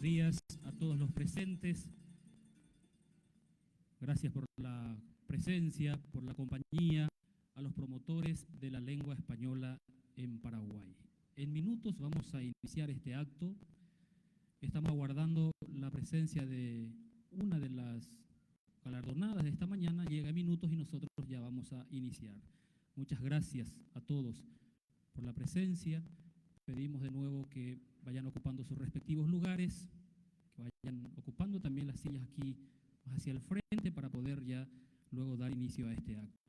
días a todos los presentes. Gracias por la presencia, por la compañía, a los promotores de la lengua española en Paraguay. En minutos vamos a iniciar este acto. Estamos aguardando la presencia de una de las galardonadas de esta mañana. Llega en minutos y nosotros ya vamos a iniciar. Muchas gracias a todos por la presencia. Pedimos de nuevo que vayan ocupando sus respectivos lugares, que vayan ocupando también las sillas aquí hacia el frente para poder ya luego dar inicio a este acto.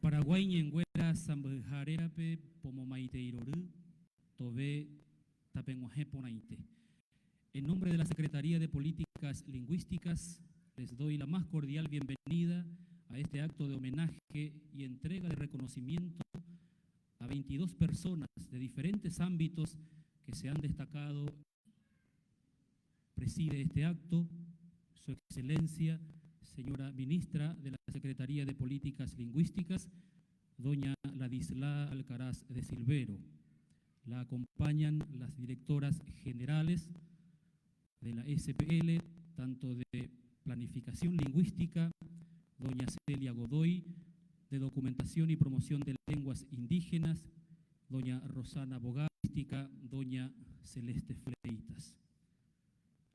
Paraguay ñenguera sambujarerape pomomaiteiroru tobe tapenguajeponaite. En nombre de la Secretaría de Políticas Lingüísticas, les doy la más cordial bienvenida a este acto de homenaje y entrega de reconocimiento a 22 personas de diferentes ámbitos que se han destacado. Preside este acto Su Excelencia, señora Ministra de la Secretaría de Políticas Lingüísticas, doña Ladislao Alcaraz de Silvero. La acompañan las directoras generales de la SPL, tanto de Planificación Lingüística doña Celia Godoy, de Documentación y Promoción de Lenguas Indígenas, doña Rosana Bogástica, doña Celeste Fleitas.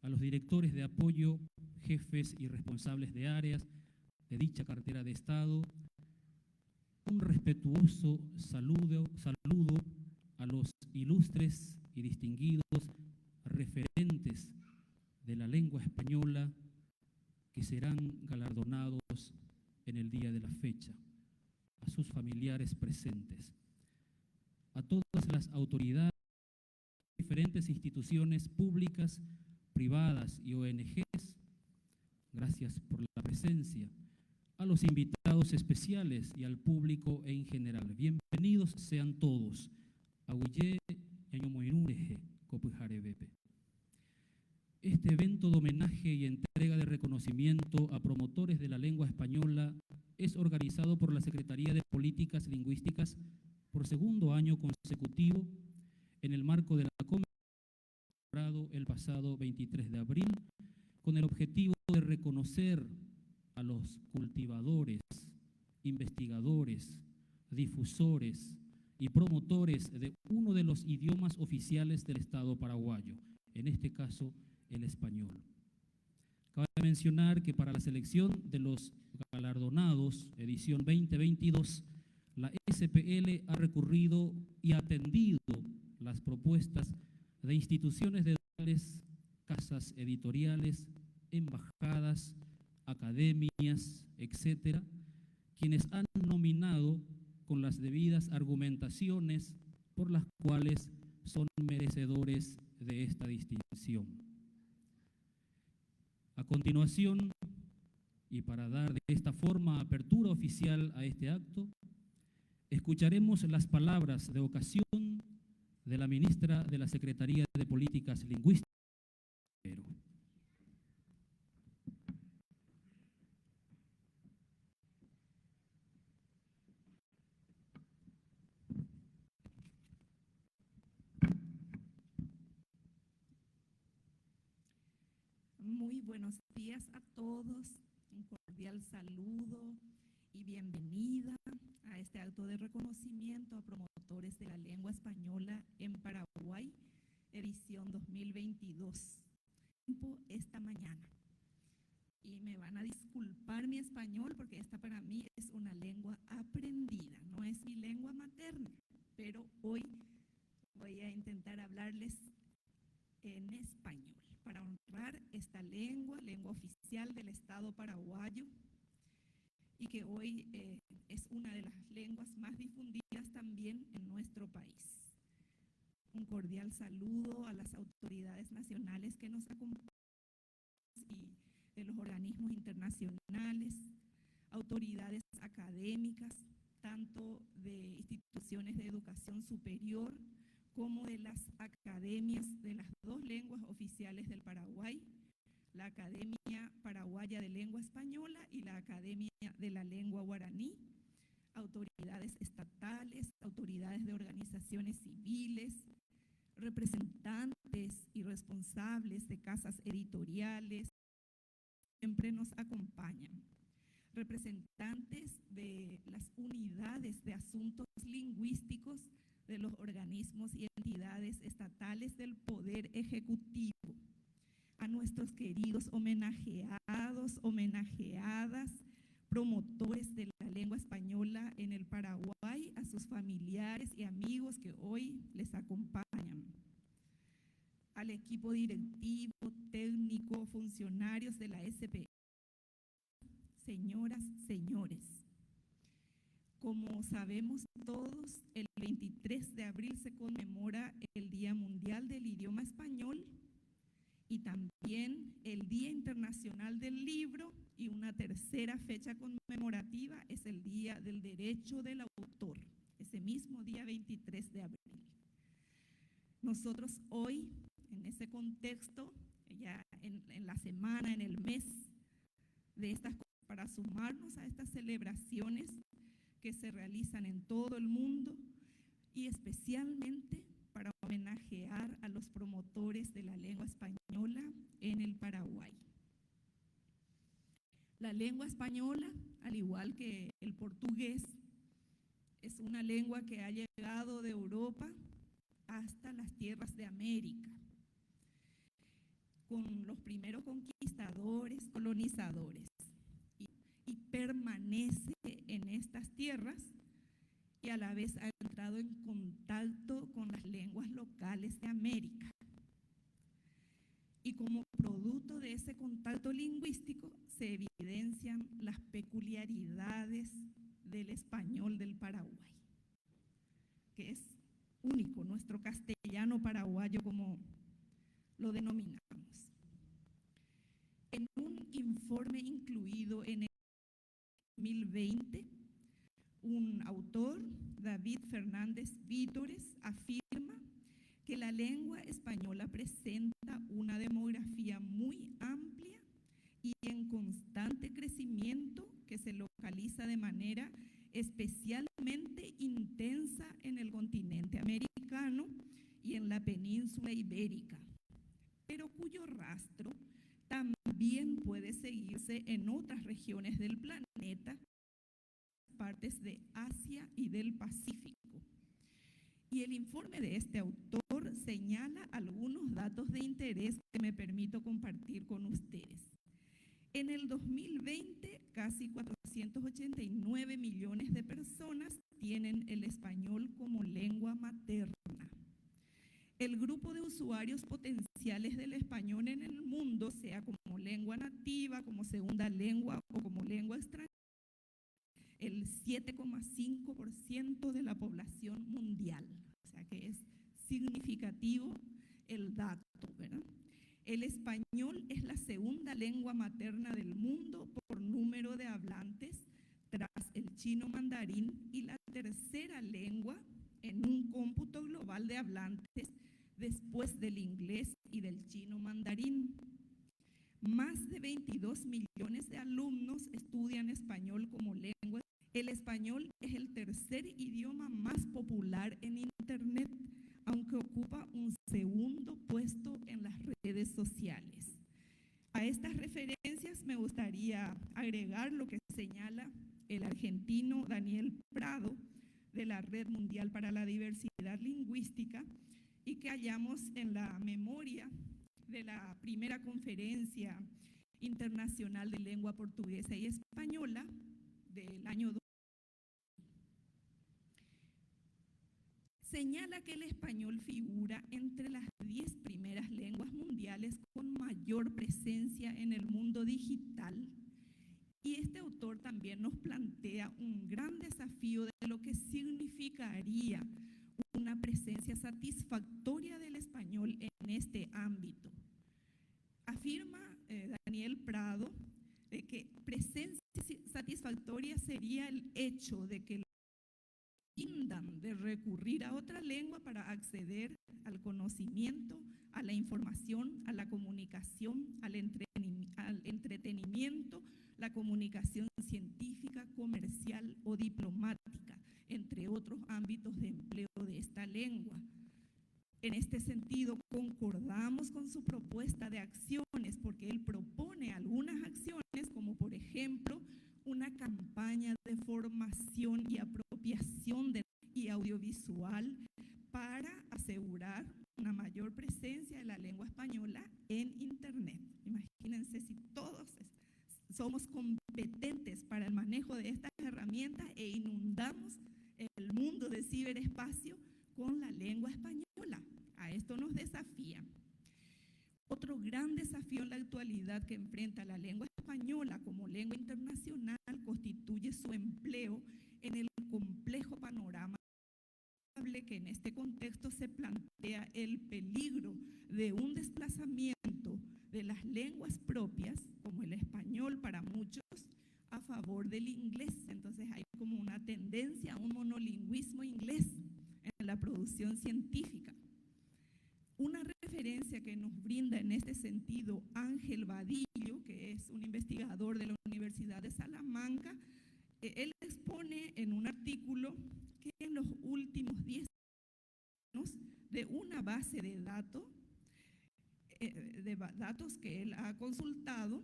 A los directores de apoyo, jefes y responsables de áreas de dicha cartera de Estado, un respetuoso saludo a los ilustres y distinguidos referentes de la lengua española que serán galardonados en el día de la fecha, a sus familiares presentes, a todas las autoridades, diferentes instituciones públicas, privadas y ONGs, gracias por la presencia, a los invitados especiales y al público en general. Bienvenidos sean todos. Aguillé, Ñañomoinureje, Copujarebepe. Este evento de homenaje y entrega de reconocimiento a promotores de la lengua española es organizado por la Secretaría de Políticas Lingüísticas por segundo año consecutivo en el marco de la conmemoración el pasado 23 de abril con el objetivo de reconocer a los cultivadores, investigadores, difusores y promotores de uno de los idiomas oficiales del Estado paraguayo, en este caso el español. Cabe mencionar que para la selección de los galardonados, edición 2022, la SPL ha recurrido y atendido las propuestas de instituciones educativas, casas editoriales, embajadas, academias, etcétera, quienes han nominado con las debidas argumentaciones por las cuales son merecedores de esta distinción. A continuación, y para dar de esta forma apertura oficial a este acto, escucharemos las palabras de ocasión de la ministra de la Secretaría de Políticas Lingüísticas. Muy buenos días a todos, un cordial saludo y bienvenida a este acto de reconocimiento a promotores de la lengua española en Paraguay, edición 2022. Esta mañana. Y me van a disculpar mi español porque esta para mí es una lengua aprendida, no es mi lengua materna, pero hoy voy a intentar hablarles en español para honrar esta lengua oficial del Estado paraguayo y que hoy es una de las lenguas más difundidas también en nuestro país. Un cordial saludo a las autoridades nacionales que nos acompañan y de los organismos internacionales, autoridades académicas, tanto de instituciones de educación superior como de las academias de las dos lenguas oficiales del Paraguay, la Academia Paraguaya de Lengua Española y la Academia de la Lengua Guaraní, autoridades estatales, autoridades de organizaciones civiles, representantes y responsables de casas editoriales, siempre nos acompañan. Representantes de las unidades de asuntos lingüísticos de los organismos y entidades estatales del Poder Ejecutivo, a nuestros queridos homenajeados, homenajeadas, promotores de la lengua española en el Paraguay, a sus familiares y amigos que hoy les acompañan, al equipo directivo, técnico, funcionarios de la SP, señoras, señores. Como sabemos todos, el 23 de abril se conmemora el Día Mundial del Idioma Español y también el Día Internacional del Libro, y una tercera fecha conmemorativa es el Día del Derecho del Autor, ese mismo día 23 de abril. Nosotros hoy, en ese contexto, ya en la semana, en el mes de estas cosas, para sumarnos a estas celebraciones que se realizan en todo el mundo y especialmente para homenajear a los promotores de la lengua española en el Paraguay. La lengua española al igual que el portugués, es una lengua que ha llegado de Europa hasta las tierras de América, con los primeros conquistadores, colonizadores, y permanece en estas tierras y a la vez ha entrado en contacto con las lenguas locales de América. Y como producto de ese contacto lingüístico se evidencian las peculiaridades del español del Paraguay, que es único, nuestro castellano paraguayo, como lo denominamos. En un informe incluido en el 2020, un autor, David Fernández Vítores, afirma que la lengua española presenta una demografía muy amplia y en constante crecimiento que se localiza de manera especialmente intensa en el continente americano y en la península ibérica, pero cuyo rastro también puede seguirse en otras regiones del planeta, partes de Asia y del Pacífico. Y el informe de este autor señala algunos datos de interés que me permito compartir con ustedes. En el 2020, casi 489 millones de personas tienen el español como lengua materna. El grupo de usuarios potenciales del español en el mundo, sea como lengua nativa, como segunda lengua o como lengua extranjera, el 7,5% de la población mundial. O sea que es significativo el dato, ¿verdad? El español es la segunda lengua materna del mundo por número de hablantes, tras el chino mandarín, y la tercera lengua en un cómputo global de hablantes después del inglés y del chino mandarín. Más de 22 millones de alumnos estudian español como lengua. El español es el tercer idioma más popular en Internet, aunque ocupa un segundo puesto en las redes sociales. A estas referencias me gustaría agregar lo que señala el argentino Daniel Prado de la Red Mundial para la Diversidad Lingüística y que hallamos en la memoria de la primera conferencia internacional de lengua portuguesa y española del año 2000. Señala que el español figura entre las 10 primeras lenguas mundiales con mayor presencia en el mundo digital. Y este autor también nos plantea un gran desafío de lo que significaría una presencia satisfactoria del español en este ámbito. Afirma Daniel Prado que presencia satisfactoria sería el hecho de que brindan de recurrir a otra lengua para acceder al conocimiento, a la información, a la comunicación, al entretenimiento, la comunicación científica, comercial o diplomática, entre otros ámbitos de empleo de esta lengua. En este sentido, concordamos con su propuesta de acciones, porque él propone algunas acciones, como por ejemplo, una campaña de formación y apropiación y audiovisual para asegurar una mayor presencia de la lengua española en Internet. Imagínense si todos somos competentes para el manejo de estas herramientas e inundamos el mundo del ciberespacio con la lengua española. A esto nos desafía. Otro gran desafío en la actualidad que enfrenta la lengua española como lengua internacional constituye su empleo en el complejo panorama que en este contexto se plantea el peligro de un desplazamiento de las lenguas propias, como el español para muchos, a favor del inglés. Entonces hay como una tendencia a un monolingüismo inglés en la producción científica. Una referencia que nos brinda en este sentido Ángel Vadillo, que es un investigador de la Universidad de Salamanca, él expone en un artículo que en los últimos 10 años de una base de datos que él ha consultado,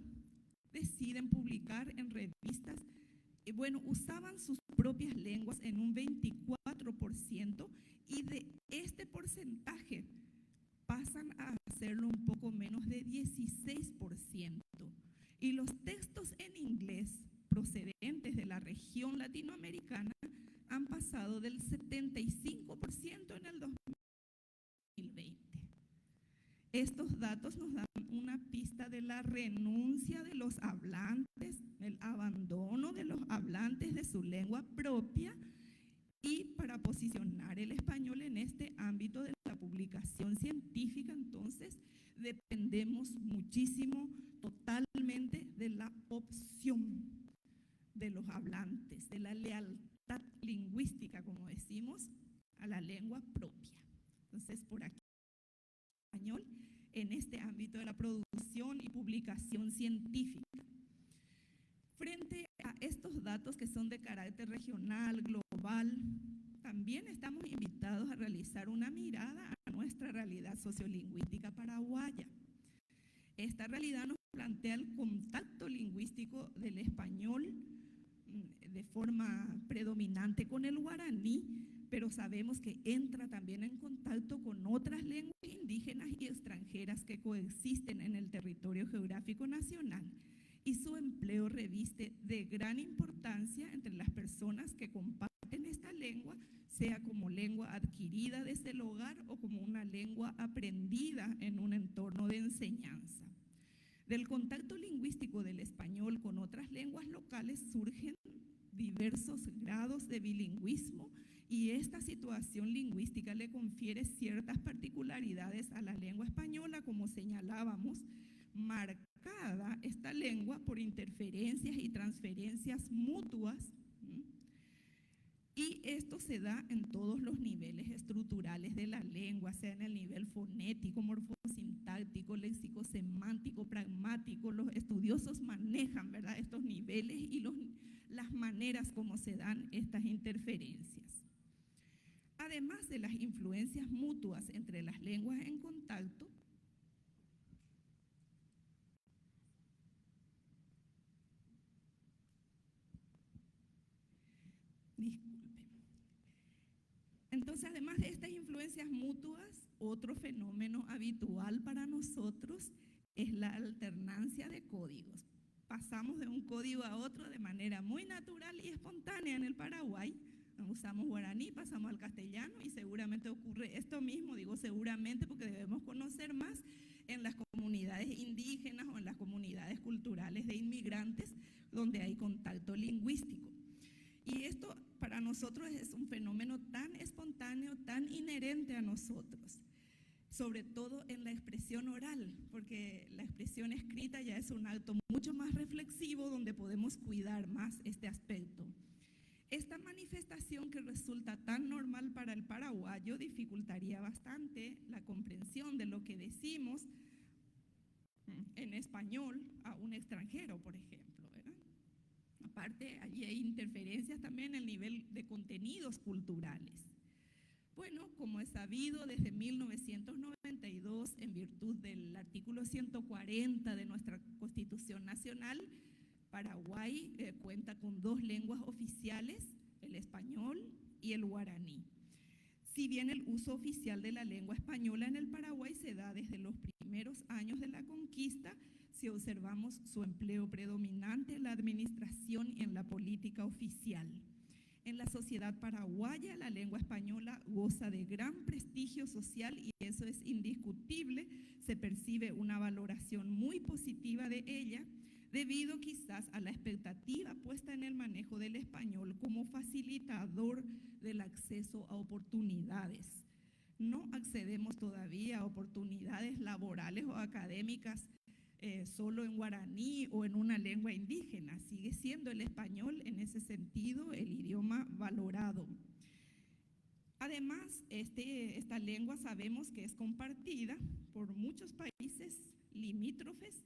deciden publicar en revistas bueno, usaban sus propias lenguas en un 24% y de este porcentaje pasan a hacerlo un poco menos de 16%. Y los textos en inglés procedentes de la región latinoamericana han pasado del 75% en el 2020. Estos datos nos dan una pista de la renuncia de los hablantes, el abandono de los hablantes de su lengua propia, y para posicionar el español en este ámbito de la publicación científica, entonces dependemos muchísimo, totalmente, de la opción de los hablantes, de la lealtad lingüística, como decimos, a la lengua propia. Entonces, por aquí, español en este ámbito de la producción y publicación científica. Frente a estos datos que son de carácter regional, global, también estamos invitados a realizar una mirada a nuestra realidad sociolingüística paraguaya. Esta realidad nos plantea el contacto lingüístico del español de forma predominante con el guaraní, pero sabemos que entra también en contacto con otras lenguas indígenas y extranjeras que coexisten en el territorio geográfico nacional, y su empleo reviste de gran importancia entre las personas que comparten esta lengua, sea como lengua adquirida desde el hogar o como una lengua aprendida en un entorno de enseñanza. Del contacto lingüístico del español con otras lenguas locales surgen diversos grados de bilingüismo, y esta situación lingüística le confiere ciertas particularidades a la lengua española, como señalábamos, marcada esta lengua por interferencias y transferencias mutuas, y esto se da en todos los niveles estructurales de la lengua, sea en el nivel fonético, morfosintáctico, léxico-semántico, pragmático. Los estudiosos manejan, ¿verdad?, estos niveles y las maneras como se dan estas interferencias. Además de las influencias mutuas entre las lenguas en contacto, entonces, además de estas influencias mutuas, otro fenómeno habitual para nosotros es la alternancia de códigos. Pasamos de un código a otro de manera muy natural y espontánea en el Paraguay. Usamos guaraní, pasamos al castellano, y seguramente ocurre esto mismo. Digo seguramente porque debemos conocer más en las comunidades indígenas o en las comunidades culturales de inmigrantes donde hay contacto lingüístico. Y esto para nosotros es un fenómeno tan espontáneo, tan inherente a nosotros, sobre todo en la expresión oral, porque la expresión escrita ya es un acto mucho más reflexivo donde podemos cuidar más este aspecto. Esta manifestación, que resulta tan normal para el paraguayo, dificultaría bastante la comprensión de lo que decimos en español a un extranjero, por ejemplo, ¿verdad? Aparte, allí hay interferencias también en el nivel de contenidos culturales. Bueno, como es sabido, desde 1992, en virtud del artículo 140 de nuestra Constitución Nacional, Paraguay cuenta con dos lenguas oficiales, el español y el guaraní. Si bien el uso oficial de la lengua española en el Paraguay se da desde los primeros años de la conquista, si observamos su empleo predominante en la administración y en la política oficial. En la sociedad paraguaya, la lengua española goza de gran prestigio social, y eso es indiscutible. Se percibe una valoración muy positiva de ella, debido quizás a la expectativa puesta en el manejo del español como facilitador del acceso a oportunidades. No accedemos todavía a oportunidades laborales o académicas solo en guaraní o en una lengua indígena. Sigue siendo el español en ese sentido el idioma valorado. Además, esta lengua sabemos que es compartida por muchos países limítrofes,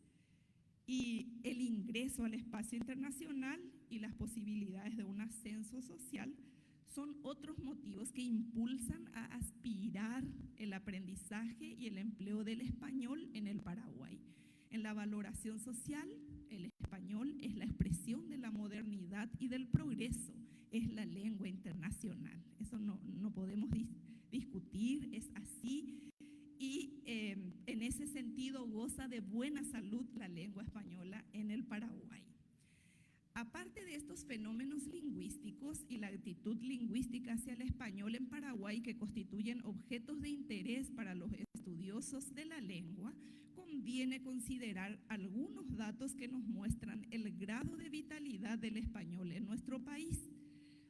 y el ingreso al espacio internacional y las posibilidades de un ascenso social son otros motivos que impulsan a aspirar el aprendizaje y el empleo del español en el Paraguay. En la valoración social, el español español es la expresión de la modernidad y del progreso, es la lengua internacional. Eso no podemos discutir, es así. Y en ese sentido goza de buena salud la lengua española en el Paraguay. Aparte de estos fenómenos lingüísticos y la actitud lingüística hacia el español en Paraguay, que constituyen objetos de interés para los estudiosos de la lengua, conviene considerar algunos datos que nos muestran el grado de vitalidad del español en nuestro país.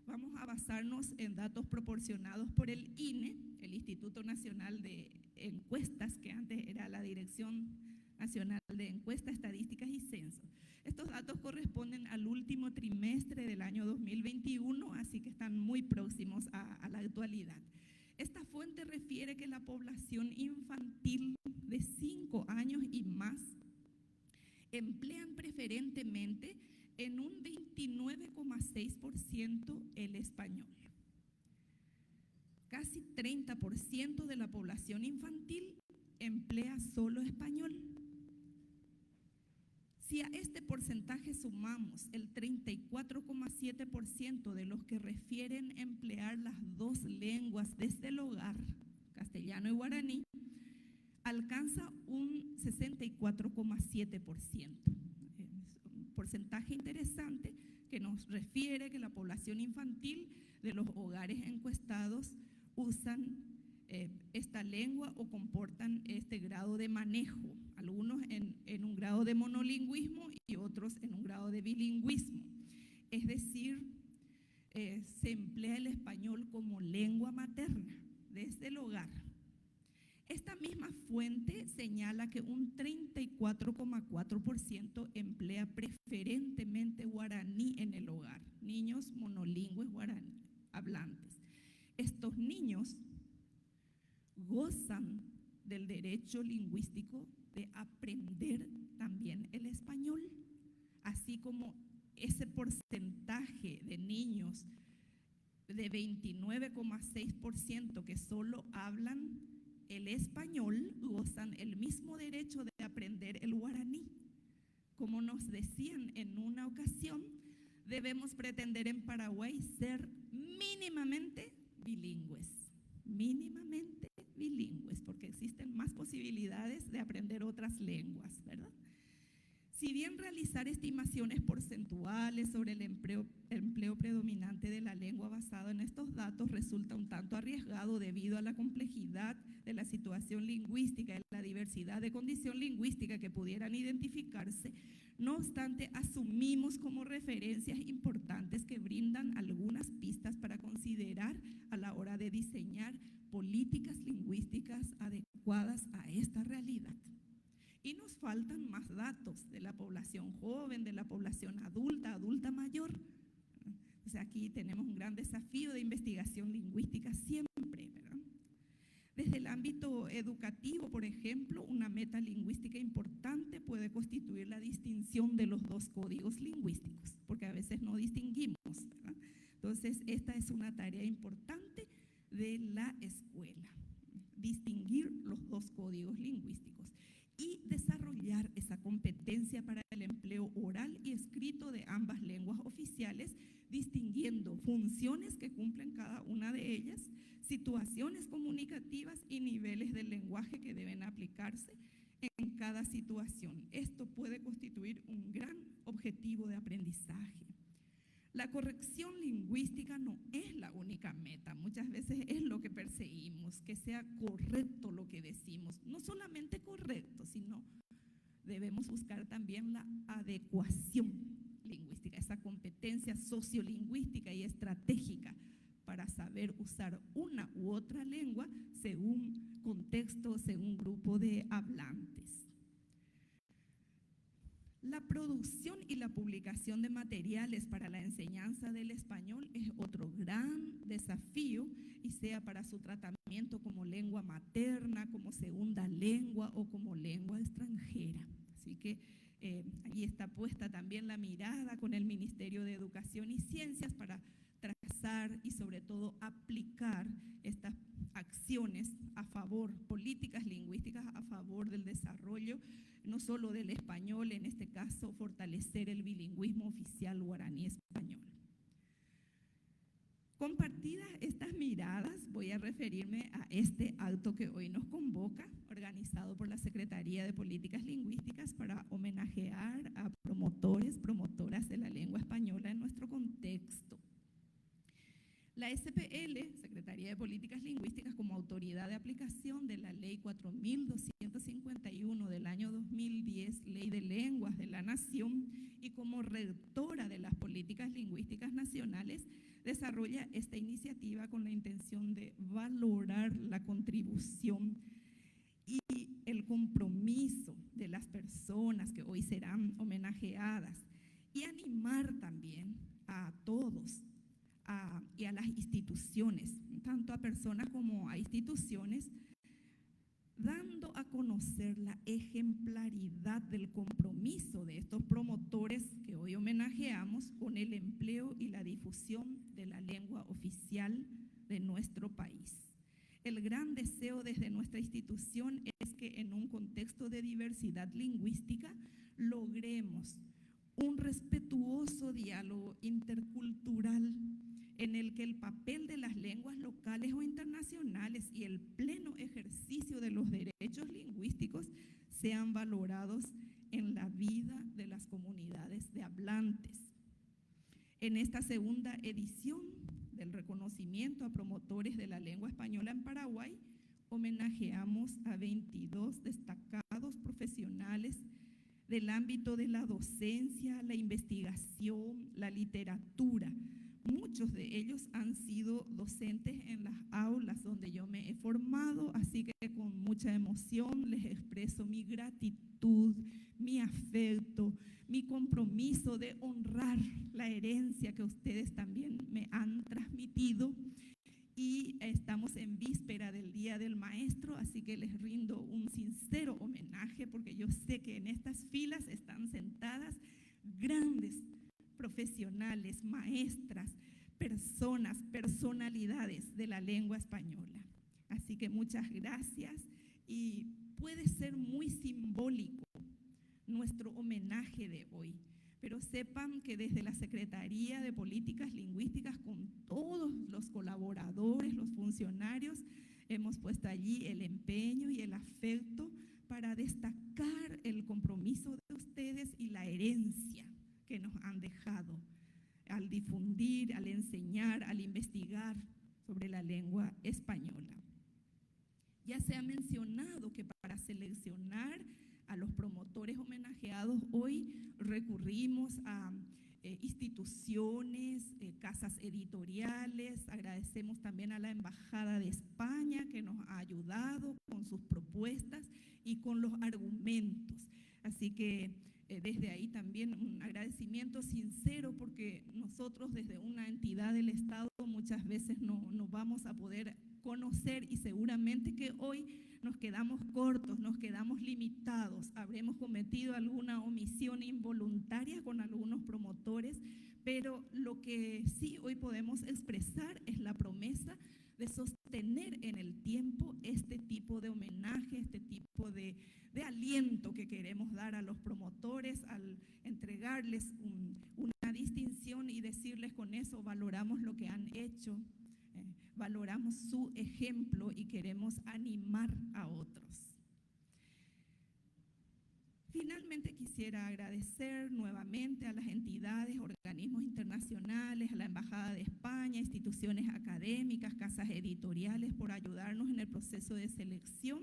Vamos a basarnos en datos proporcionados por el INE, el Instituto Nacional de Encuestas, que antes era la Dirección Nacional de Encuestas, Estadísticas y Censos. Estos datos corresponden al último trimestre del año 2021, así que están muy próximos a la actualidad. Esta fuente refiere que la población infantil de 5 años y más emplean preferentemente en un 29,6% el español. Casi 30% de la población infantil emplea solo español. Si a este porcentaje sumamos el 34,7% de los que refieren emplear las dos lenguas desde el hogar, castellano y guaraní, alcanza un 64,7%. Un porcentaje interesante que nos refiere que la población infantil de los hogares encuestados usan esta lengua o comportan este grado de manejo, algunos en un grado de monolingüismo y otros en un grado de bilingüismo. Es decir, se emplea el español como lengua materna desde el hogar. Esta misma fuente señala que un 34,4% emplea preferentemente guaraní en el hogar, niños monolingües guaraní hablantes. Estos niños gozan del derecho lingüístico de aprender también el español, así como ese porcentaje de niños de 29,6% que solo hablan el español gozan el mismo derecho de aprender el guaraní. Como nos decían en una ocasión, debemos pretender en Paraguay ser mínimamente bilingües, porque existen más posibilidades de aprender otras lenguas, ¿verdad? Si bien realizar estimaciones porcentuales sobre el empleo predominante de la lengua basado en estos datos resulta un tanto arriesgado debido a la complejidad de la situación lingüística y la diversidad de condición lingüística que pudieran identificarse, no obstante, asumimos como referencias importantes que brindan algunas pistas para considerar a la hora de diseñar políticas lingüísticas adecuadas a esta realidad. Y nos faltan más datos de la población joven, de la población adulta mayor. O sea, aquí tenemos un gran desafío de investigación lingüística siempre, ¿verdad? Desde el ámbito educativo, por ejemplo, una meta lingüística importante puede constituir la distinción de los dos códigos lingüísticos, porque a veces no distinguimos, ¿verdad? Entonces, esta es una tarea importante de la escuela, distinguir los dos códigos lingüísticos y desarrollar esa competencia para el empleo oral y escrito de ambas lenguas oficiales, distinguiendo funciones que cumplen cada una de ellas, situaciones comunicativas y niveles del lenguaje que deben aplicarse en cada situación. Esto puede constituir un gran objetivo de aprendizaje. La corrección lingüística no es la única meta, muchas veces es lo que perseguimos, que sea correcto lo que decimos, no solamente correcto, sino debemos buscar también la adecuación lingüística, esa competencia sociolingüística y estratégica para saber usar una u otra lengua según contexto, según grupo de hablantes. La producción y la publicación de materiales para la enseñanza del español es otro gran desafío, y sea para su tratamiento como lengua materna, como segunda lengua o como lengua extranjera. Así que allí está puesta también la mirada con el Ministerio de Educación y Ciencias para trazar y sobre todo aplicar estas acciones a favor, políticas lingüísticas a favor del desarrollo no solo del español, en este caso fortalecer el bilingüismo oficial guaraní-español. Compartidas estas miradas, voy a referirme a este acto que hoy nos convoca, organizado por la Secretaría de Políticas Lingüísticas para homenajear a promotores, promotoras de la lengua española en nuestro contexto. La SPL, Secretaría de Políticas Lingüísticas, como autoridad de aplicación de la Ley 4251 del año 2010, Ley de Lenguas de la Nación, y como rectora de las políticas lingüísticas nacionales, desarrolla esta iniciativa con la intención de valorar la contribución y el compromiso de las personas que hoy serán homenajeadas y animar también a todos y a las instituciones, tanto a personas como a instituciones, dando a conocer la ejemplaridad del compromiso de estos promotores que hoy homenajeamos con el empleo y la difusión de la lengua oficial de nuestro país. El gran deseo desde nuestra institución es que en un contexto de diversidad lingüística logremos un respetuoso diálogo intercultural en el que el papel de las lenguas locales o internacionales y el pleno ejercicio de los derechos lingüísticos sean valorados en la vida de las comunidades de hablantes. En esta segunda edición del reconocimiento a promotores de la lengua española en Paraguay, homenajeamos a 22 destacados profesionales del ámbito de la docencia, la investigación, la literatura. Muchos de ellos han sido docentes en las aulas donde yo me he formado, así que con mucha emoción les expreso mi gratitud, mi afecto, mi compromiso de honrar la herencia que ustedes también me han transmitido. Y estamos en víspera del Día del Maestro, así que les rindo un sincero homenaje porque yo sé que en estas filas están sentadas grandes profesionales, maestras, personas, personalidades de la lengua española. Así que muchas gracias y puede ser muy simbólico nuestro homenaje de hoy, pero sepan que desde la Secretaría de Políticas Lingüísticas, con todos los colaboradores, los funcionarios, hemos puesto allí el empeño y el afecto para destacar el compromiso de ustedes y la herencia que nos han dejado al difundir, al enseñar, al investigar sobre la lengua española. Ya se ha mencionado que para seleccionar a los promotores homenajeados hoy recurrimos a instituciones, casas editoriales. Agradecemos también a la Embajada de España que nos ha ayudado con sus propuestas y con los argumentos. Así que desde ahí también un agradecimiento sincero porque nosotros desde una entidad del Estado muchas veces no vamos a poder conocer y seguramente que hoy nos quedamos cortos, nos quedamos limitados, habremos cometido alguna omisión involuntaria con algunos promotores, pero lo que sí hoy podemos expresar es la promesa de sostener en el tiempo este tipo de homenaje, este tipo de aliento que queremos dar a los promotores al entregarles una distinción y decirles con eso valoramos lo que han hecho, valoramos su ejemplo y queremos animar a otros. Finalmente quisiera agradecer nuevamente a las entidades, organismos internacionales, a la Embajada de España, instituciones académicas, casas editoriales por ayudarnos en el proceso de selección.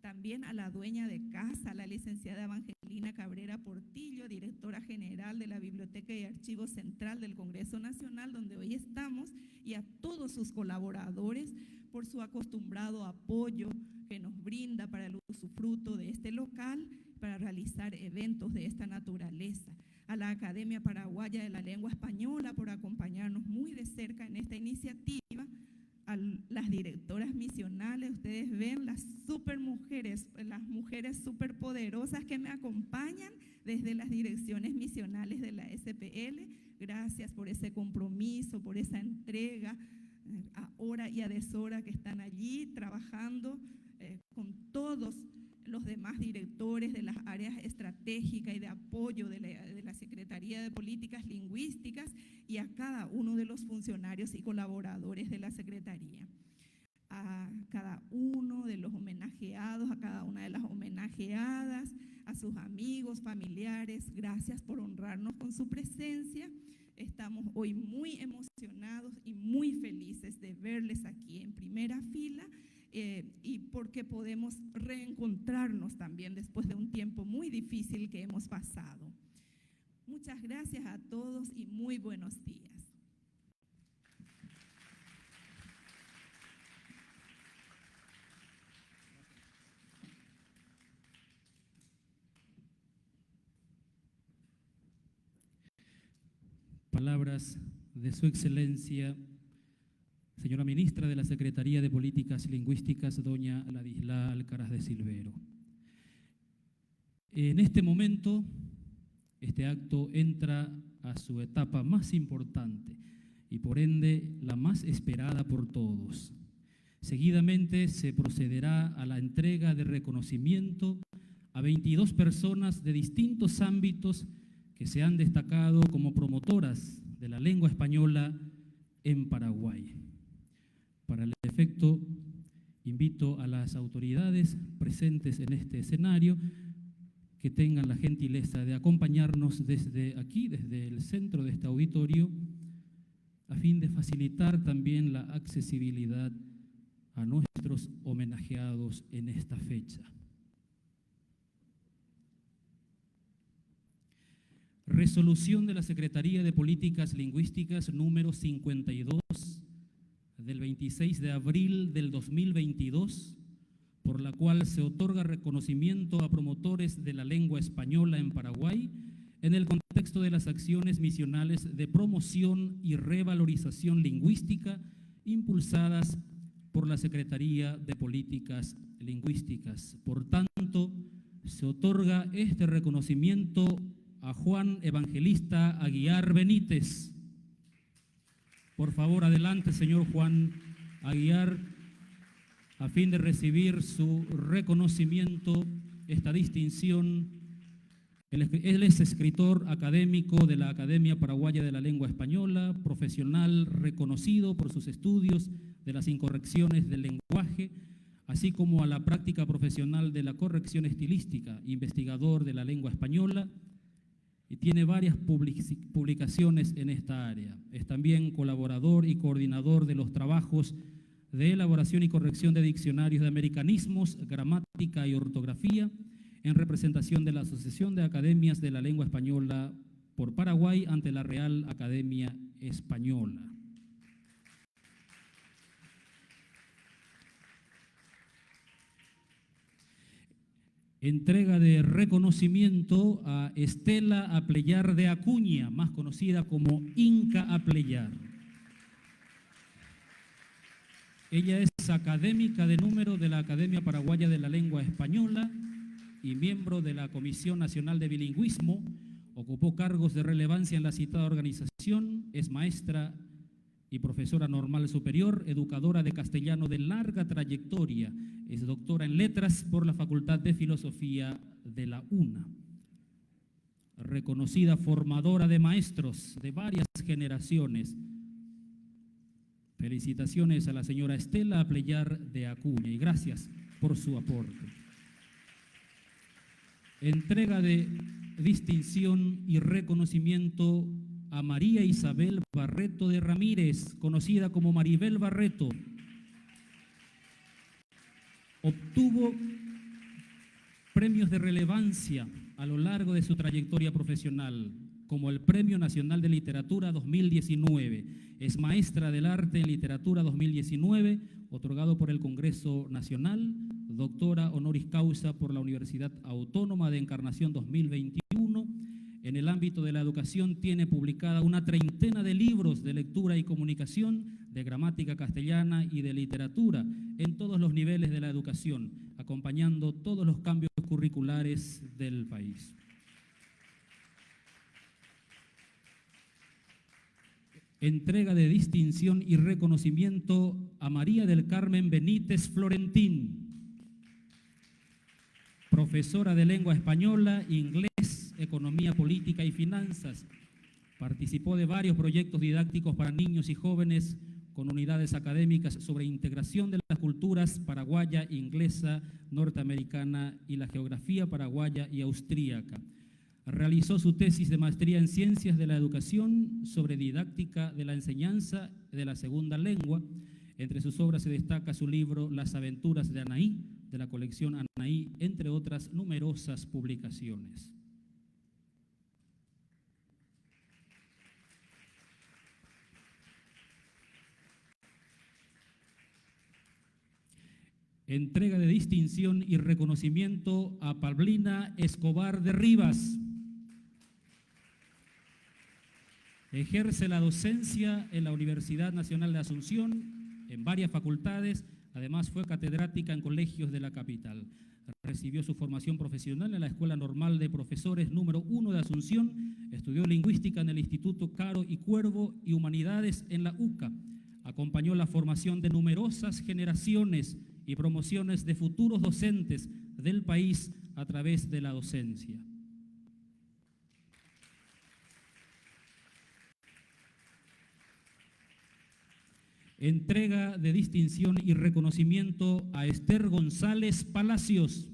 También a la dueña de casa, la licenciada Evangelina Cabrera Portillo, directora general de la Biblioteca y Archivo Central del Congreso Nacional, donde hoy estamos, y a todos sus colaboradores por su acostumbrado apoyo que nos brinda para el usufructo de este local, para realizar eventos de esta naturaleza. A la Academia Paraguaya de la Lengua Española por acompañarnos muy de cerca en esta iniciativa, a las directoras misionales, ustedes ven las supermujeres, las mujeres superpoderosas que me acompañan desde las direcciones misionales de la SPL. Gracias por ese compromiso, por esa entrega a hora y a deshora que están allí trabajando con todos los demás directores de las áreas estratégicas y de apoyo de la Secretaría de Políticas Lingüísticas y a cada uno de los funcionarios y colaboradores de la Secretaría. A cada uno de los homenajeados, a cada una de las homenajeadas, a sus amigos, familiares, gracias por honrarnos con su presencia. Estamos hoy muy emocionados y muy felices de verles aquí en primera fila y porque podemos reencontrarnos también después de un tiempo muy difícil que hemos pasado. Muchas gracias a todos y muy buenos días. Palabras de Su Excelencia, señora Ministra de la Secretaría de Políticas Lingüísticas, doña Ladislao Alcaraz de Silvero. En este momento, este acto entra a su etapa más importante y por ende la más esperada por todos. Seguidamente se procederá a la entrega de reconocimiento a 22 personas de distintos ámbitos que se han destacado como promotoras de la lengua española en Paraguay. Para el efecto, invito a las autoridades presentes en este escenario que tengan la gentileza de acompañarnos desde aquí, desde el centro de este auditorio, a fin de facilitar también la accesibilidad a nuestros homenajeados en esta fecha. Resolución de la Secretaría de Políticas Lingüísticas número 52 del 26 de abril del 2022, por la cual se otorga reconocimiento a promotores de la lengua española en Paraguay en el contexto de las acciones misionales de promoción y revalorización lingüística impulsadas por la Secretaría de Políticas Lingüísticas. Por tanto, se otorga este reconocimiento a Juan Evangelista Aguiar Benítez. Por favor, adelante, señor Juan Aguiar, a fin de recibir su reconocimiento, esta distinción. Él es escritor académico de la Academia Paraguaya de la Lengua Española, profesional reconocido por sus estudios de las incorrecciones del lenguaje, así como a la práctica profesional de la corrección estilística, investigador de la lengua española, y tiene varias publicaciones en esta área. Es también colaborador y coordinador de los trabajos de elaboración y corrección de diccionarios de americanismos, gramática y ortografía, en representación de la Asociación de Academias de la Lengua Española por Paraguay ante la Real Academia Española. Entrega de reconocimiento a Estela Apleyar de Acuña, más conocida como Inca Apleyar. Ella es académica de número de la Academia Paraguaya de la Lengua Española y miembro de la Comisión Nacional de Bilingüismo. Ocupó cargos de relevancia en la citada organización, es maestra y profesora normal superior, educadora de castellano de larga trayectoria, es doctora en letras por la Facultad de Filosofía de la UNA. Reconocida formadora de maestros de varias generaciones. Felicitaciones a la señora Estela Apleyar de Acuña y gracias por su aporte. Entrega de distinción y reconocimiento a María Isabel Barreto de Ramírez, conocida como Maribel Barreto. Obtuvo premios de relevancia a lo largo de su trayectoria profesional, como el Premio Nacional de Literatura 2019. Es maestra del arte en literatura 2019, otorgado por el Congreso Nacional, doctora honoris causa por la Universidad Autónoma de Encarnación 2021. En el ámbito de la educación tiene publicada una treintena de libros de lectura y comunicación, de gramática castellana y de literatura, en todos los niveles de la educación, acompañando todos los cambios curriculares del país. Entrega de distinción y reconocimiento a María del Carmen Benítez Florentín. profesora de lengua española, inglés, economía política y finanzas. Participó de varios proyectos didácticos para niños y jóvenes con unidades académicas sobre integración de las culturas paraguaya, inglesa, norteamericana y la geografía paraguaya y austríaca. Realizó su tesis de maestría en Ciencias de la Educación sobre didáctica de la enseñanza de la segunda lengua. Entre sus obras se destaca su libro Las aventuras de Anaí, de la colección Anaí, entre otras numerosas publicaciones. Entrega de distinción y reconocimiento a Paulina Escobar de Rivas. Ejerce la docencia en la Universidad Nacional de Asunción, en varias facultades. Además, fue catedrática en colegios de la capital. Recibió su formación profesional en la Escuela Normal de Profesores número 1 de Asunción. Estudió lingüística en el Instituto Caro y Cuervo y humanidades en la UCA. Acompañó la formación de numerosas generaciones y promociones de futuros docentes del país a través de la docencia. Entrega de distinción y reconocimiento a Esther González Palacios,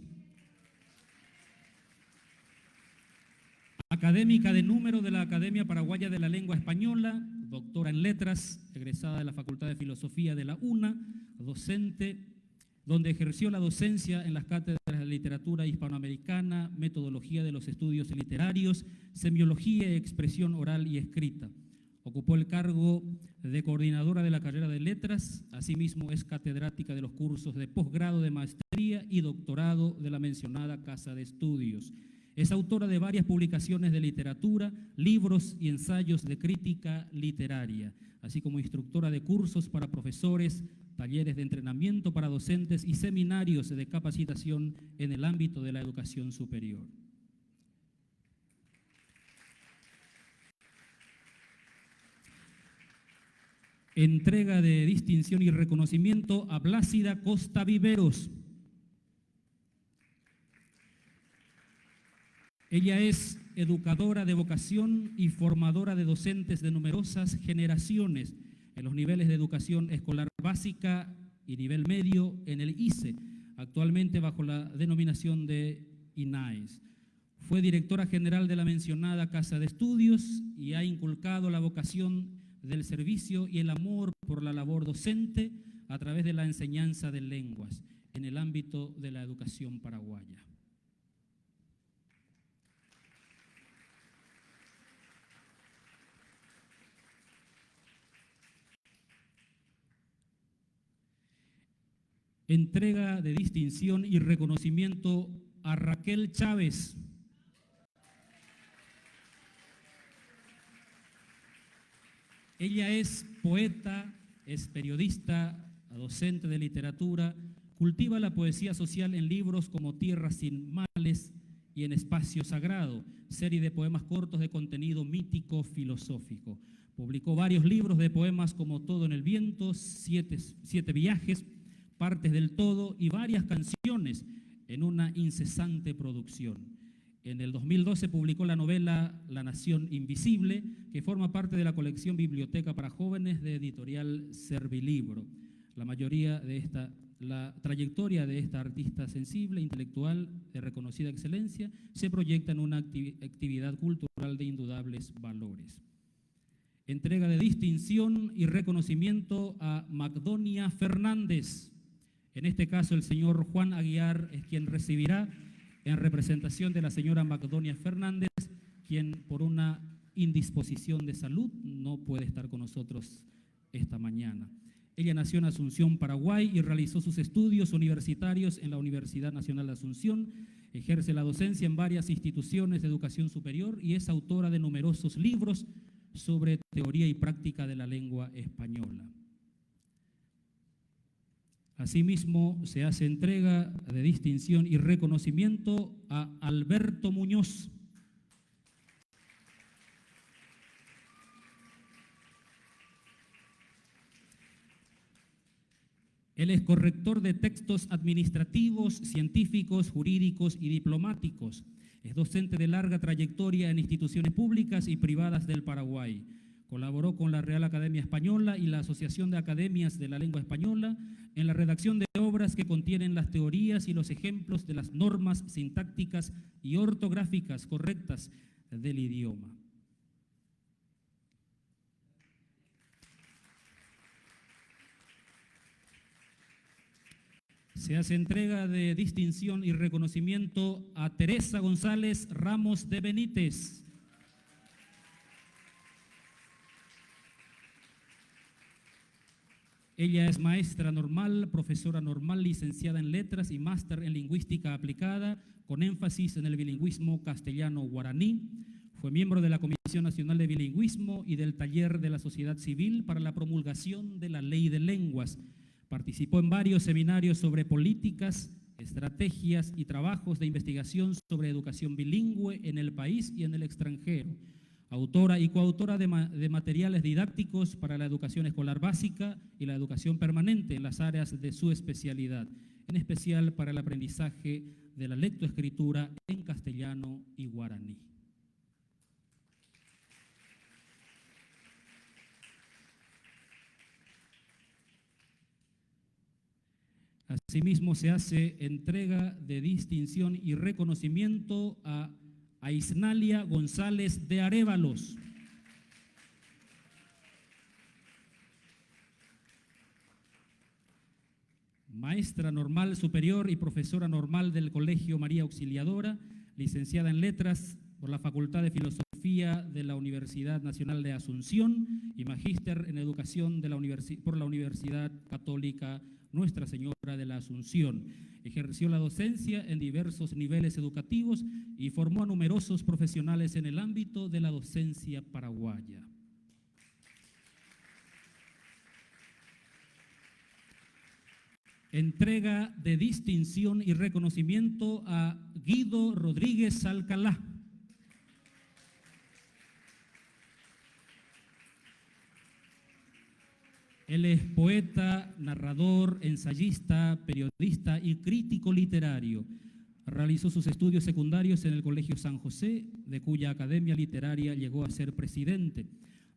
académica de número de la Academia Paraguaya de la Lengua Española, doctora en letras, egresada de la Facultad de Filosofía de la UNA, docente, donde ejerció la docencia en las cátedras de literatura hispanoamericana, metodología de los estudios literarios, semiología y expresión oral y escrita. Ocupó el cargo de coordinadora de la carrera de letras. Asimismo, es catedrática de los cursos de posgrado, de maestría y doctorado de la mencionada casa de estudios. Es autora de varias publicaciones de literatura, libros y ensayos de crítica literaria, así como instructora de cursos para profesores, talleres de entrenamiento para docentes y seminarios de capacitación en el ámbito de la educación superior. Entrega de distinción y reconocimiento a Blácida Costa Viveros. Ella es educadora de vocación y formadora de docentes de numerosas generaciones en los niveles de educación escolar básica y nivel medio en el ICE, actualmente bajo la denominación de INAES. Fue directora general de la mencionada casa de estudios y ha inculcado la vocación del servicio y el amor por la labor docente a través de la enseñanza de lenguas en el ámbito de la educación paraguaya. Entrega de distinción y reconocimiento a Raquel Chávez. Ella es poeta, es periodista, docente de literatura, cultiva la poesía social en libros como Tierra sin males y en Espacio Sagrado, serie de poemas cortos de contenido mítico filosófico. Publicó varios libros de poemas como Todo en el viento, Siete viajes, Partes del todo y varias canciones en una incesante producción. En el 2012 publicó la novela La Nación Invisible, que forma parte de la colección Biblioteca para Jóvenes de editorial Servilibro. La trayectoria de esta artista sensible, intelectual, de reconocida excelencia, se proyecta en una actividad cultural de indudables valores. Entrega de distinción y reconocimiento a Magdonia Fernández. En este caso, el señor Juan Aguiar es quien recibirá en representación de la señora Magdonia Fernández, quien por una indisposición de salud no puede estar con nosotros esta mañana. Ella nació en Asunción, Paraguay, y realizó sus estudios universitarios en la Universidad Nacional de Asunción. Ejerce la docencia en varias instituciones de educación superior y es autora de numerosos libros sobre teoría y práctica de la lengua española. Asimismo, se hace entrega de distinción y reconocimiento a Alberto Muñoz. Él es corrector de textos administrativos, científicos, jurídicos y diplomáticos. Es docente de larga trayectoria en instituciones públicas y privadas del Paraguay. Colaboró con la Real Academia Española y la Asociación de Academias de la Lengua Española en la redacción de obras que contienen las teorías y los ejemplos de las normas sintácticas y ortográficas correctas del idioma. Se hace entrega de distinción y reconocimiento a Teresa González Ramos de Benítez. Ella es maestra normal, profesora normal, licenciada en letras y máster en lingüística aplicada, con énfasis en el bilingüismo castellano-guaraní. Fue miembro de la Comisión Nacional de Bilingüismo y del Taller de la Sociedad Civil para la promulgación de la Ley de Lenguas. Participó en varios seminarios sobre políticas, estrategias y trabajos de investigación sobre educación bilingüe en el país y en el extranjero. Autora y coautora de materiales didácticos para la educación escolar básica y la educación permanente en las áreas de su especialidad, en especial para el aprendizaje de la lectoescritura en castellano y guaraní. Asimismo, se hace entrega de distinción y reconocimiento a Aisnalia González de Arévalos. Maestra normal superior y profesora normal del Colegio María Auxiliadora, licenciada en Letras por la Facultad de Filosofía de la Universidad Nacional de Asunción y magíster en Educación por la Universidad Católica Nuestra Señora de la Asunción. Ejerció la docencia en diversos niveles educativos y formó a numerosos profesionales en el ámbito de la docencia paraguaya. Entrega de distinción y reconocimiento a Guido Rodríguez Alcalá. Él es poeta, narrador, ensayista, periodista y crítico literario. Realizó sus estudios secundarios en el Colegio San José, de cuya academia literaria llegó a ser presidente.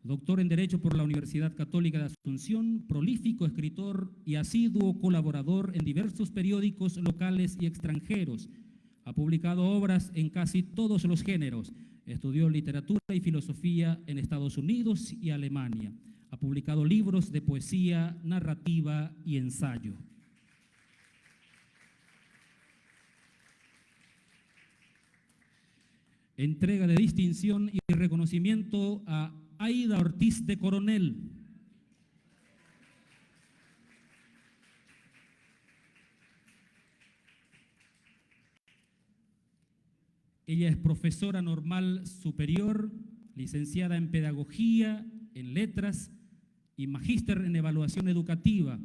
Doctor en Derecho por la Universidad Católica de Asunción, prolífico escritor y asiduo colaborador en diversos periódicos locales y extranjeros. Ha publicado obras en casi todos los géneros. Estudió literatura y filosofía en Estados Unidos y Alemania. Ha publicado libros de poesía, narrativa y ensayo. Entrega de distinción y reconocimiento a Aida Ortiz de Coronel. Ella es profesora normal superior, licenciada en Pedagogía, en Letras y magíster en Evaluación Educativa.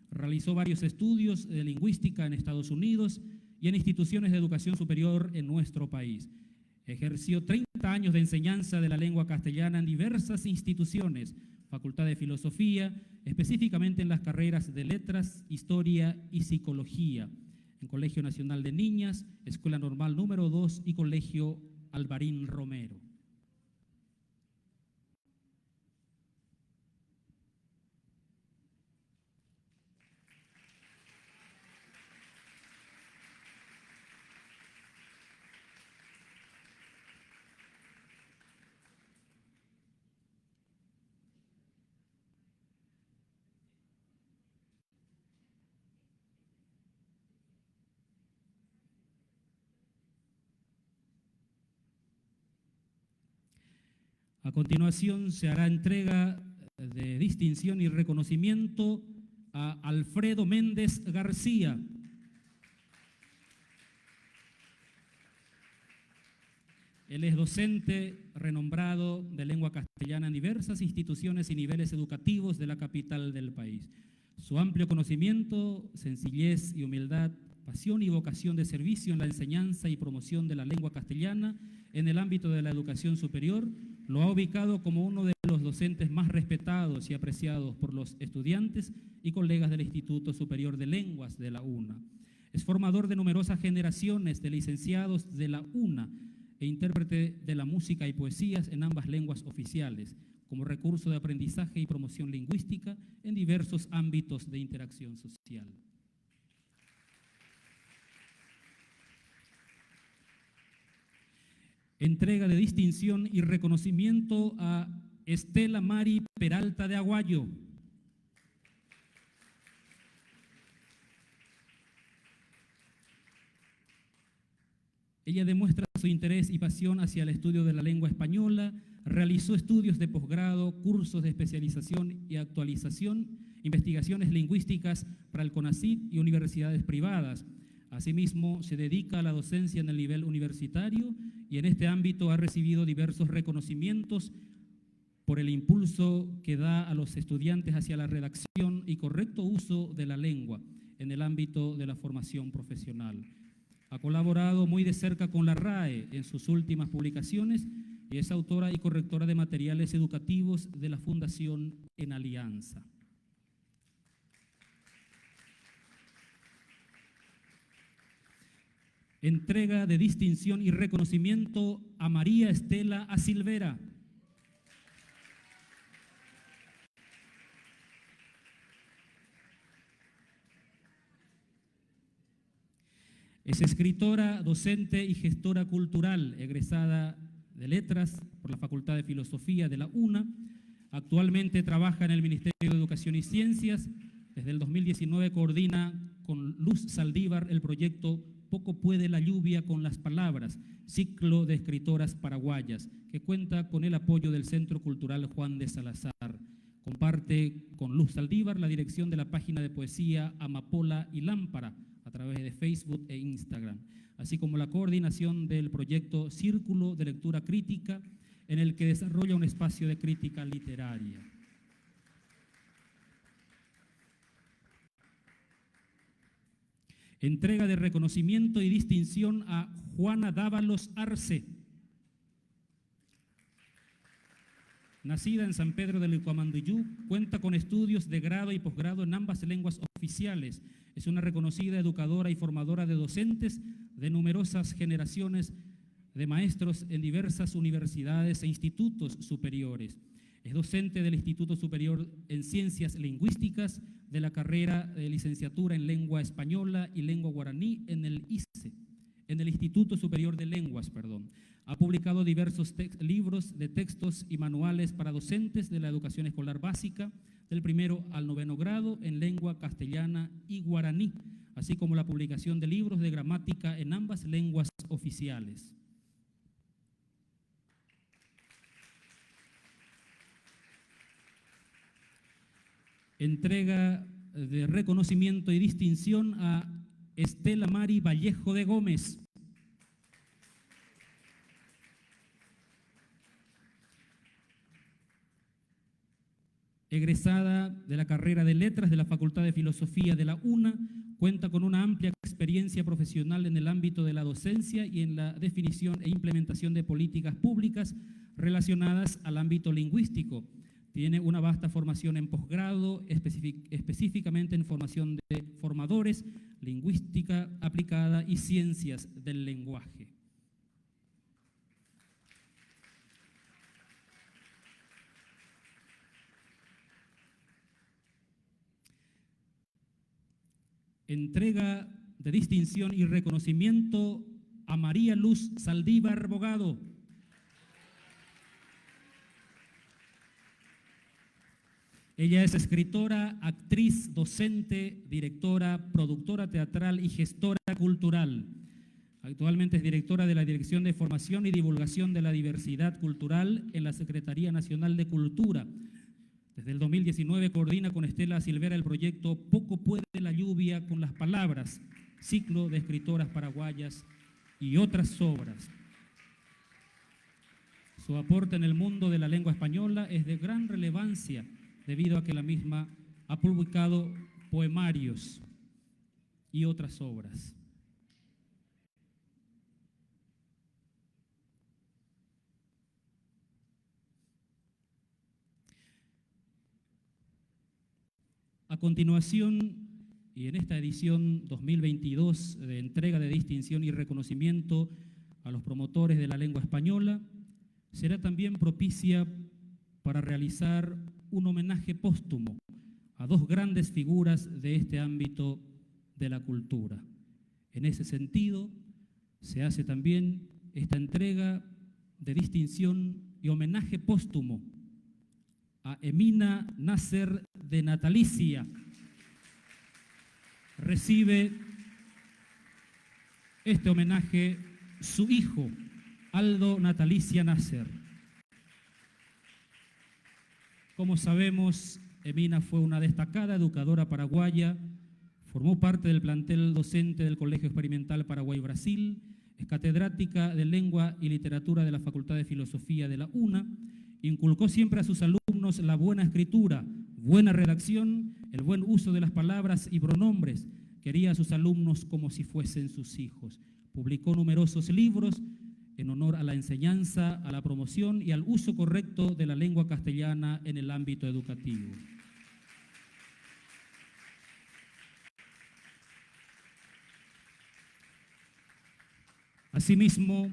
Realizó varios estudios de lingüística en Estados Unidos y en instituciones de educación superior en nuestro país. Ejerció 30 años de enseñanza de la lengua castellana en diversas instituciones, Facultad de Filosofía, específicamente en las carreras de Letras, Historia y Psicología, en Colegio Nacional de Niñas, Escuela Normal número 2 y Colegio Alvarín Romero. A continuación se hará entrega de distinción y reconocimiento a Alfredo Méndez García. Él es docente renombrado de lengua castellana en diversas instituciones y niveles educativos de la capital del país. Su amplio conocimiento, sencillez y humildad, pasión y vocación de servicio en la enseñanza y promoción de la lengua castellana en el ámbito de la educación superior lo ha ubicado como uno de los docentes más respetados y apreciados por los estudiantes y colegas del Instituto Superior de Lenguas de la UNA. Es formador de numerosas generaciones de licenciados de la UNA e intérprete de la música y poesías en ambas lenguas oficiales, como recurso de aprendizaje y promoción lingüística en diversos ámbitos de interacción social. Entrega de distinción y reconocimiento a Estela Mari Peralta de Aguayo. Ella demuestra su interés y pasión hacia el estudio de la lengua española, realizó estudios de posgrado, cursos de especialización y actualización, investigaciones lingüísticas para el CONACYT y universidades privadas. Asimismo, se dedica a la docencia en el nivel universitario y en este ámbito ha recibido diversos reconocimientos por el impulso que da a los estudiantes hacia la redacción y correcto uso de la lengua en el ámbito de la formación profesional. Ha colaborado muy de cerca con la RAE en sus últimas publicaciones y es autora y correctora de materiales educativos de la Fundación En Alianza. Entrega de distinción y reconocimiento a María Estela Asilvera. Es escritora, docente y gestora cultural, egresada de Letras por la Facultad de Filosofía de la UNA. Actualmente trabaja en el Ministerio de Educación y Ciencias. Desde el 2019 coordina con Luz Saldívar el proyecto Poco puede la lluvia con las palabras, ciclo de escritoras paraguayas, que cuenta con el apoyo del Centro Cultural Juan de Salazar. Comparte con Luz Saldívar la dirección de la página de poesía Amapola y Lámpara a través de Facebook e Instagram, así como la coordinación del proyecto Círculo de Lectura Crítica, en el que desarrolla un espacio de crítica literaria. Entrega de reconocimiento y distinción a Juana Dávalos Arce. Nacida en San Pedro del Ucamanduyú, cuenta con estudios de grado y posgrado en ambas lenguas oficiales. Es una reconocida educadora y formadora de docentes de numerosas generaciones de maestros en diversas universidades e institutos superiores. Es docente del Instituto Superior en Ciencias Lingüísticas, de la carrera de licenciatura en Lengua Española y Lengua Guaraní en el ISE, en el Instituto Superior de Lenguas, Ha publicado diversos libros de textos y manuales para docentes de la educación escolar básica, del 1º al 9º grado, en lengua castellana y guaraní, así como la publicación de libros de gramática en ambas lenguas oficiales. Entrega de reconocimiento y distinción a Estela Mari Vallejo de Gómez. Egresada de la carrera de Letras de la Facultad de Filosofía de la UNA, cuenta con una amplia experiencia profesional en el ámbito de la docencia y en la definición e implementación de políticas públicas relacionadas al ámbito lingüístico. Tiene una vasta formación en posgrado, específicamente en formación de formadores, lingüística aplicada y ciencias del lenguaje. Entrega de distinción y reconocimiento a María Luz Saldívar Bogado. Ella es escritora, actriz, docente, directora, productora teatral y gestora cultural. Actualmente es directora de la Dirección de Formación y Divulgación de la Diversidad Cultural en la Secretaría Nacional de Cultura. Desde el 2019 coordina con Estela Asilvera el proyecto Poco puede la lluvia con las palabras, ciclo de escritoras paraguayas y otras obras. Su aporte en el mundo de la lengua española es de gran relevancia debido a que la misma ha publicado poemarios y otras obras. continuación, y en esta edición 2022 de entrega de distinción y reconocimiento a los promotores de la lengua española, será también propicia para realizar un homenaje póstumo a dos grandes figuras de este ámbito de la cultura. En ese sentido, se hace también esta entrega de distinción y homenaje póstumo a Emina Nasser de Natalicia. Recibe este homenaje su hijo, Aldo Natalicia Nasser. Como sabemos, Emina fue una destacada educadora paraguaya, formó parte del plantel docente del Colegio Experimental Paraguay-Brasil, es catedrática de Lengua y Literatura de la Facultad de Filosofía de la UNA, inculcó siempre a sus alumnos la buena escritura, buena redacción, el buen uso de las palabras y pronombres, quería a sus alumnos como si fuesen sus hijos. Publicó numerosos libros en honor a la enseñanza, a la promoción y al uso correcto de la lengua castellana en el ámbito educativo. Asimismo,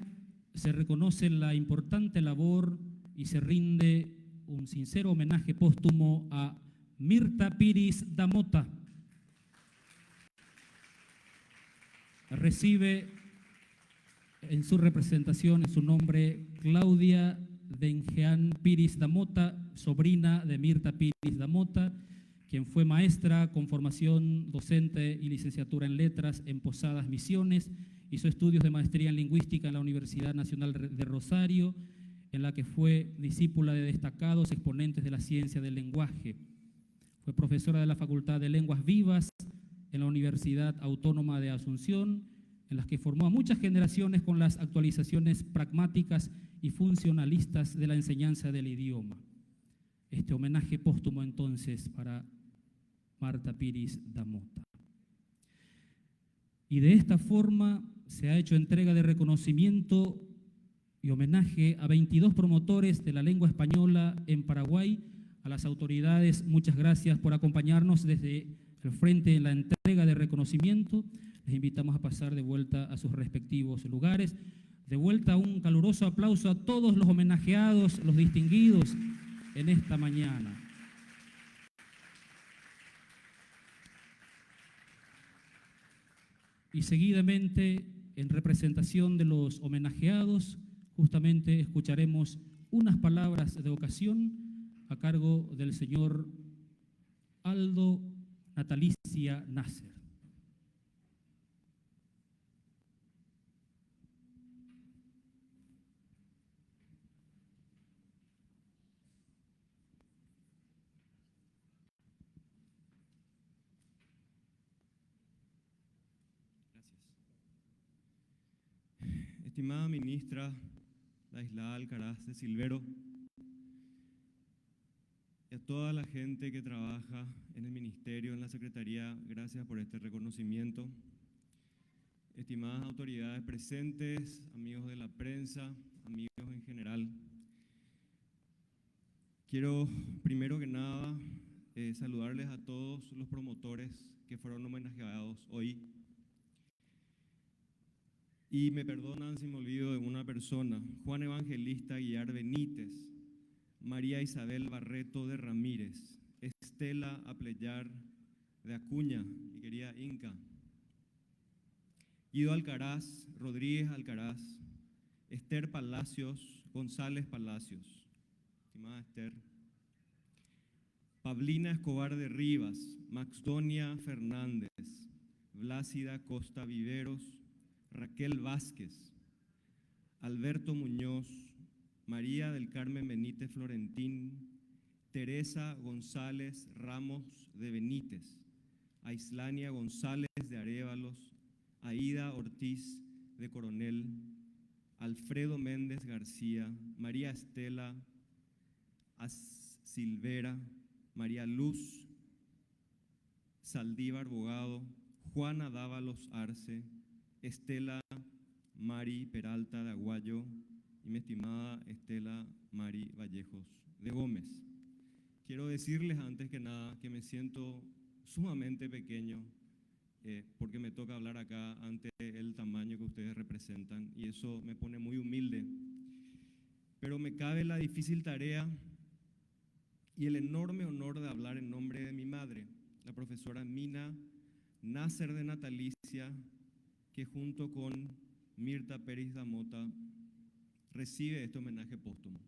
se reconoce la importante labor y se rinde un sincero homenaje póstumo a Mirta Piris da Mota. Recibe en su representación, en su nombre, Claudia Denjean Piris da Mota, sobrina de Mirta Piris da Mota, quien fue maestra con formación docente y licenciatura en letras en Posadas Misiones. Hizo estudios de maestría en lingüística en la Universidad Nacional de Rosario, en la que fue discípula de destacados exponentes de la ciencia del lenguaje. Fue profesora de la Facultad de Lenguas Vivas en la Universidad Autónoma de Asunción, en las que formó a muchas generaciones con las actualizaciones pragmáticas y funcionalistas de la enseñanza del idioma. Este homenaje póstumo entonces para Marta Piris da Mota. Y de esta forma se ha hecho entrega de reconocimiento y homenaje a 22 promotores de la lengua española en Paraguay. A las autoridades, muchas gracias por acompañarnos desde el frente en la entrega de reconocimiento. Les invitamos a pasar de vuelta a sus respectivos lugares. De vuelta un caluroso aplauso a todos los homenajeados, los distinguidos en esta mañana. Y seguidamente, en representación de los homenajeados, justamente escucharemos unas palabras de ocasión a cargo del señor Aldo Natalicia Nasser. Estimada ministra Laislada Alcaraz de Silvero, y a toda la gente que trabaja en el ministerio, en la secretaría, gracias por este reconocimiento. Estimadas autoridades presentes, amigos de la prensa, amigos en general, quiero primero que nada saludarles a todos los promotores que fueron homenajeados hoy. Y me perdonan si me olvido de una persona: Juan Evangelista Guillar Benítez, María Isabel Barreto de Ramírez, Estela Apleyar de Acuña, mi querida Inca, Guido Alcaraz, Rodríguez Alcaraz, Esther Palacios, González Palacios, estimada Esther, Pablina Escobar de Rivas, Maxdonia Fernández, Blácida Costa Viveros, Raquel Vázquez, Alberto Muñoz, María del Carmen Benítez Florentín, Teresa González Ramos de Benítez, Aislania González de Arévalos, Aida Ortiz de Coronel, Alfredo Méndez García, María Estela Silvera, María Luz Saldívar Bogado, Juana Dávalos Arce, Estela Mari Peralta de Aguayo y mi estimada Estela Mari Vallejos de Gómez. Quiero decirles antes que nada que me siento sumamente pequeño, porque me toca hablar acá ante el tamaño que ustedes representan, y eso me pone muy humilde. Pero me cabe la difícil tarea y el enorme honor de hablar en nombre de mi madre, la profesora Mina Nasser de Natalicia, que junto con Mirta Pérez da Mota recibe este homenaje póstumo.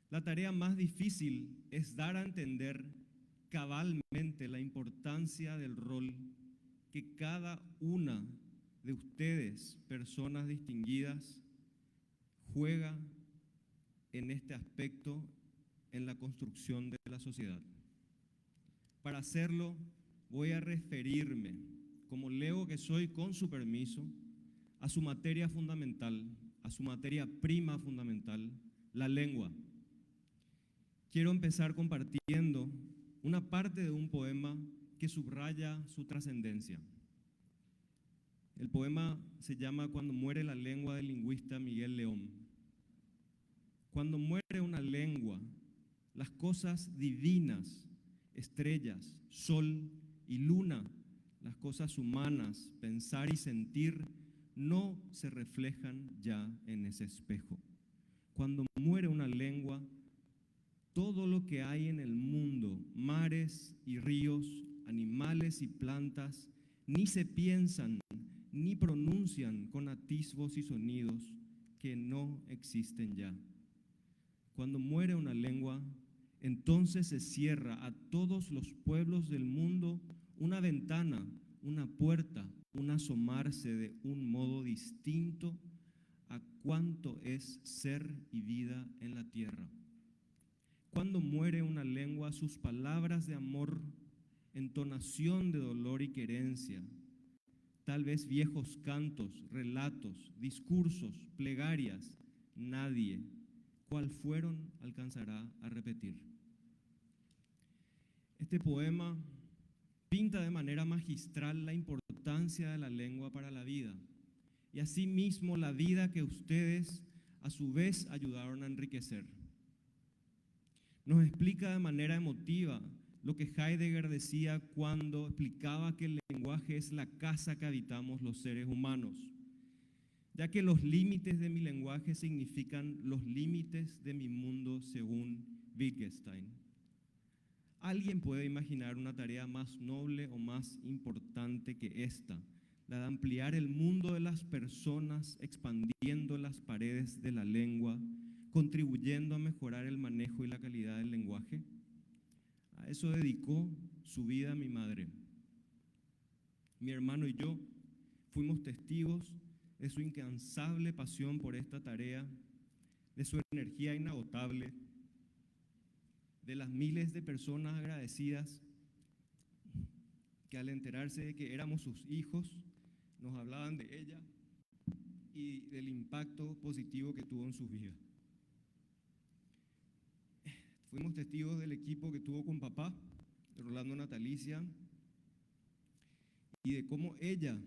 La tarea más difícil es dar a entender cabalmente la importancia del rol que cada una de ustedes, personas distinguidas, juega en este aspecto en la construcción de la sociedad. Para hacerlo, voy a referirme, como lego que soy, con su permiso, a su materia fundamental, a su materia prima fundamental, la lengua. Quiero empezar compartiendo una parte de un poema que subraya su trascendencia. El poema se llama Cuando muere la lengua, del lingüista Miguel León. Cuando muere una lengua, las cosas divinas, estrellas, sol y luna, las cosas humanas, pensar y sentir, no se reflejan ya en ese espejo. Cuando muere una lengua, todo lo que hay en el mundo, mares y ríos, animales y plantas, ni se piensan ni pronuncian con atisbos y sonidos que no existen ya. Cuando muere una lengua, entonces se cierra a todos los pueblos del mundo una ventana, una puerta, un asomarse de un modo distinto a cuanto es ser y vida en la tierra. Cuando muere una lengua, sus palabras de amor, entonación de dolor y querencia, tal vez viejos cantos, relatos, discursos, plegarias, nadie, cual fueron, alcanzará a repetir. Este poema pinta de manera magistral la importancia de la lengua para la vida y asimismo la vida que ustedes a su vez ayudaron a enriquecer. Nos explica de manera emotiva lo que Heidegger decía cuando explicaba que el lenguaje es la casa que habitamos los seres humanos, ya que los límites de mi lenguaje significan los límites de mi mundo, según Wittgenstein. ¿Alguien puede imaginar una tarea más noble o más importante que esta, la de ampliar el mundo de las personas, expandiendo las paredes de la lengua, contribuyendo a mejorar el manejo y la calidad del lenguaje? A eso dedicó su vida mi madre. Mi hermano y yo fuimos testigos de su incansable pasión por esta tarea, de su energía inagotable, de las miles de personas agradecidas que al enterarse de que éramos sus hijos, nos hablaban de ella y del impacto positivo que tuvo en sus vidas. Fuimos testigos del equipo que tuvo con papá, de Rolando Natalicia, y de cómo ella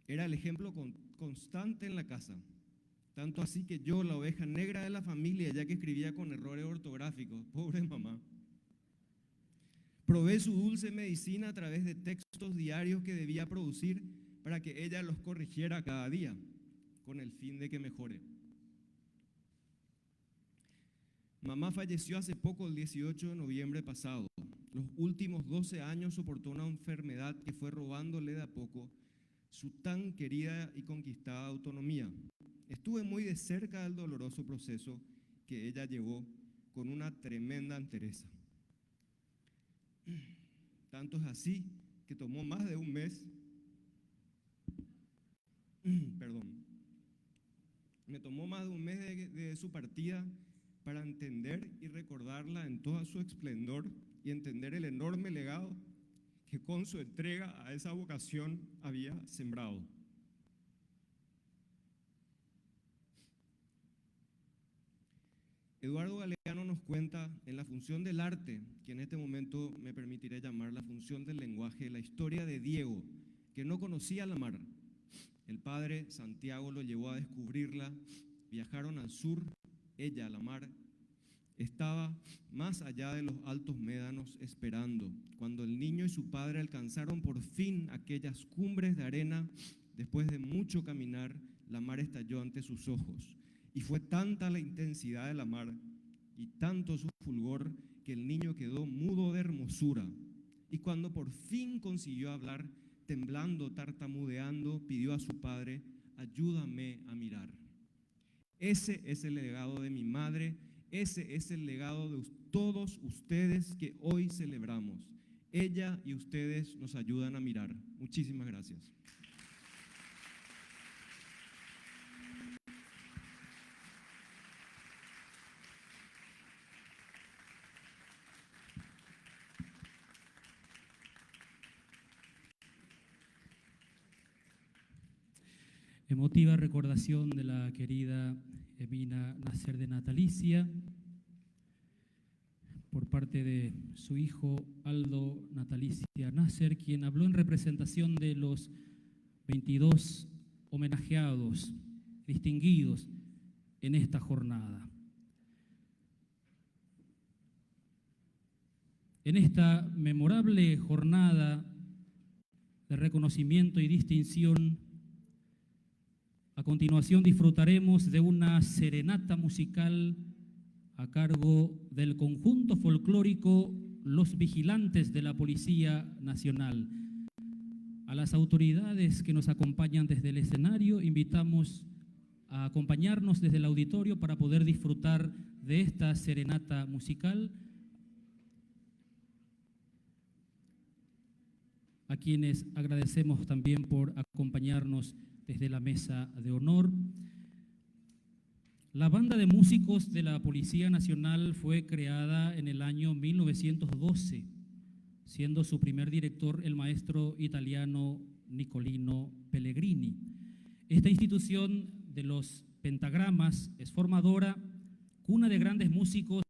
era el ejemplo constante en la casa. Tanto así que yo, la oveja negra de la familia, ya que escribía con errores ortográficos, pobre mamá, probé su dulce medicina a través de textos diarios que debía producir para que ella los corrigiera cada día, con el fin de que mejore. Mamá falleció hace poco, el 18 de noviembre pasado. Los últimos 12 años soportó una enfermedad que fue robándole de a poco su tan querida y conquistada autonomía. Estuve muy de cerca del doloroso proceso que ella llevó con una tremenda entereza. Tanto es así que tomó más de un mes, me tomó más de un mes de su partida para entender y recordarla en todo su esplendor y entender el enorme legado que con su entrega a esa vocación había sembrado. Eduardo Galeano nos cuenta en La función del arte, que en este momento me permitiré llamar la función del lenguaje, la historia de Diego, que no conocía la mar. El padre Santiago lo llevó a descubrirla, viajaron al sur, ella a la mar. estaba más allá de los altos médanos esperando. Cuando el niño y su padre alcanzaron por fin aquellas cumbres de arena, después de mucho caminar, la mar estalló ante sus ojos. Y fue tanta la intensidad de la mar y tanto su fulgor que el niño quedó mudo de hermosura. Y cuando por fin consiguió hablar, temblando, tartamudeando, pidió a su padre: ayúdame a mirar. Ese es el legado de mi madre, ese es el legado de todos ustedes que hoy celebramos. Ella y ustedes nos ayudan a mirar. Muchísimas gracias. Emotiva recordación de la querida Emina Nasser de natalicia por parte de su hijo Aldo Natalicia Nasser, quien habló en representación de los 22 homenajeados, distinguidos en esta jornada. En esta memorable jornada de reconocimiento y distinción, a continuación disfrutaremos de una serenata musical a cargo del conjunto folclórico Los Vigilantes de la Policía Nacional. A las autoridades que nos acompañan desde el escenario, invitamos a acompañarnos desde el auditorio para poder disfrutar de esta serenata musical. A quienes agradecemos también por acompañarnos desde la mesa de honor. La banda de músicos de la Policía Nacional fue creada en el año 1912, siendo su primer director el maestro italiano Nicolino Pellegrini. Esta institución de los pentagramas es formadora, cuna de grandes músicos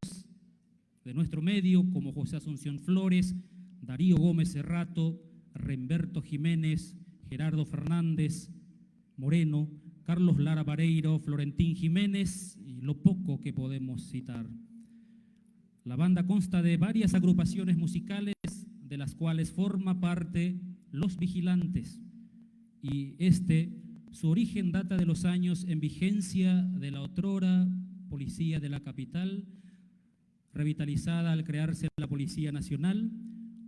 de nuestro medio como José Asunción Flores, Darío Gómez Cerrato, Remberto Jiménez, Gerardo Fernández Moreno, Carlos Lara Vareiro, Florentín Jiménez y lo poco que podemos citar. La banda consta de varias agrupaciones musicales, de las cuales forma parte Los Vigilantes, y su origen data de los años en vigencia de la otrora Policía de la Capital, revitalizada al crearse la Policía Nacional,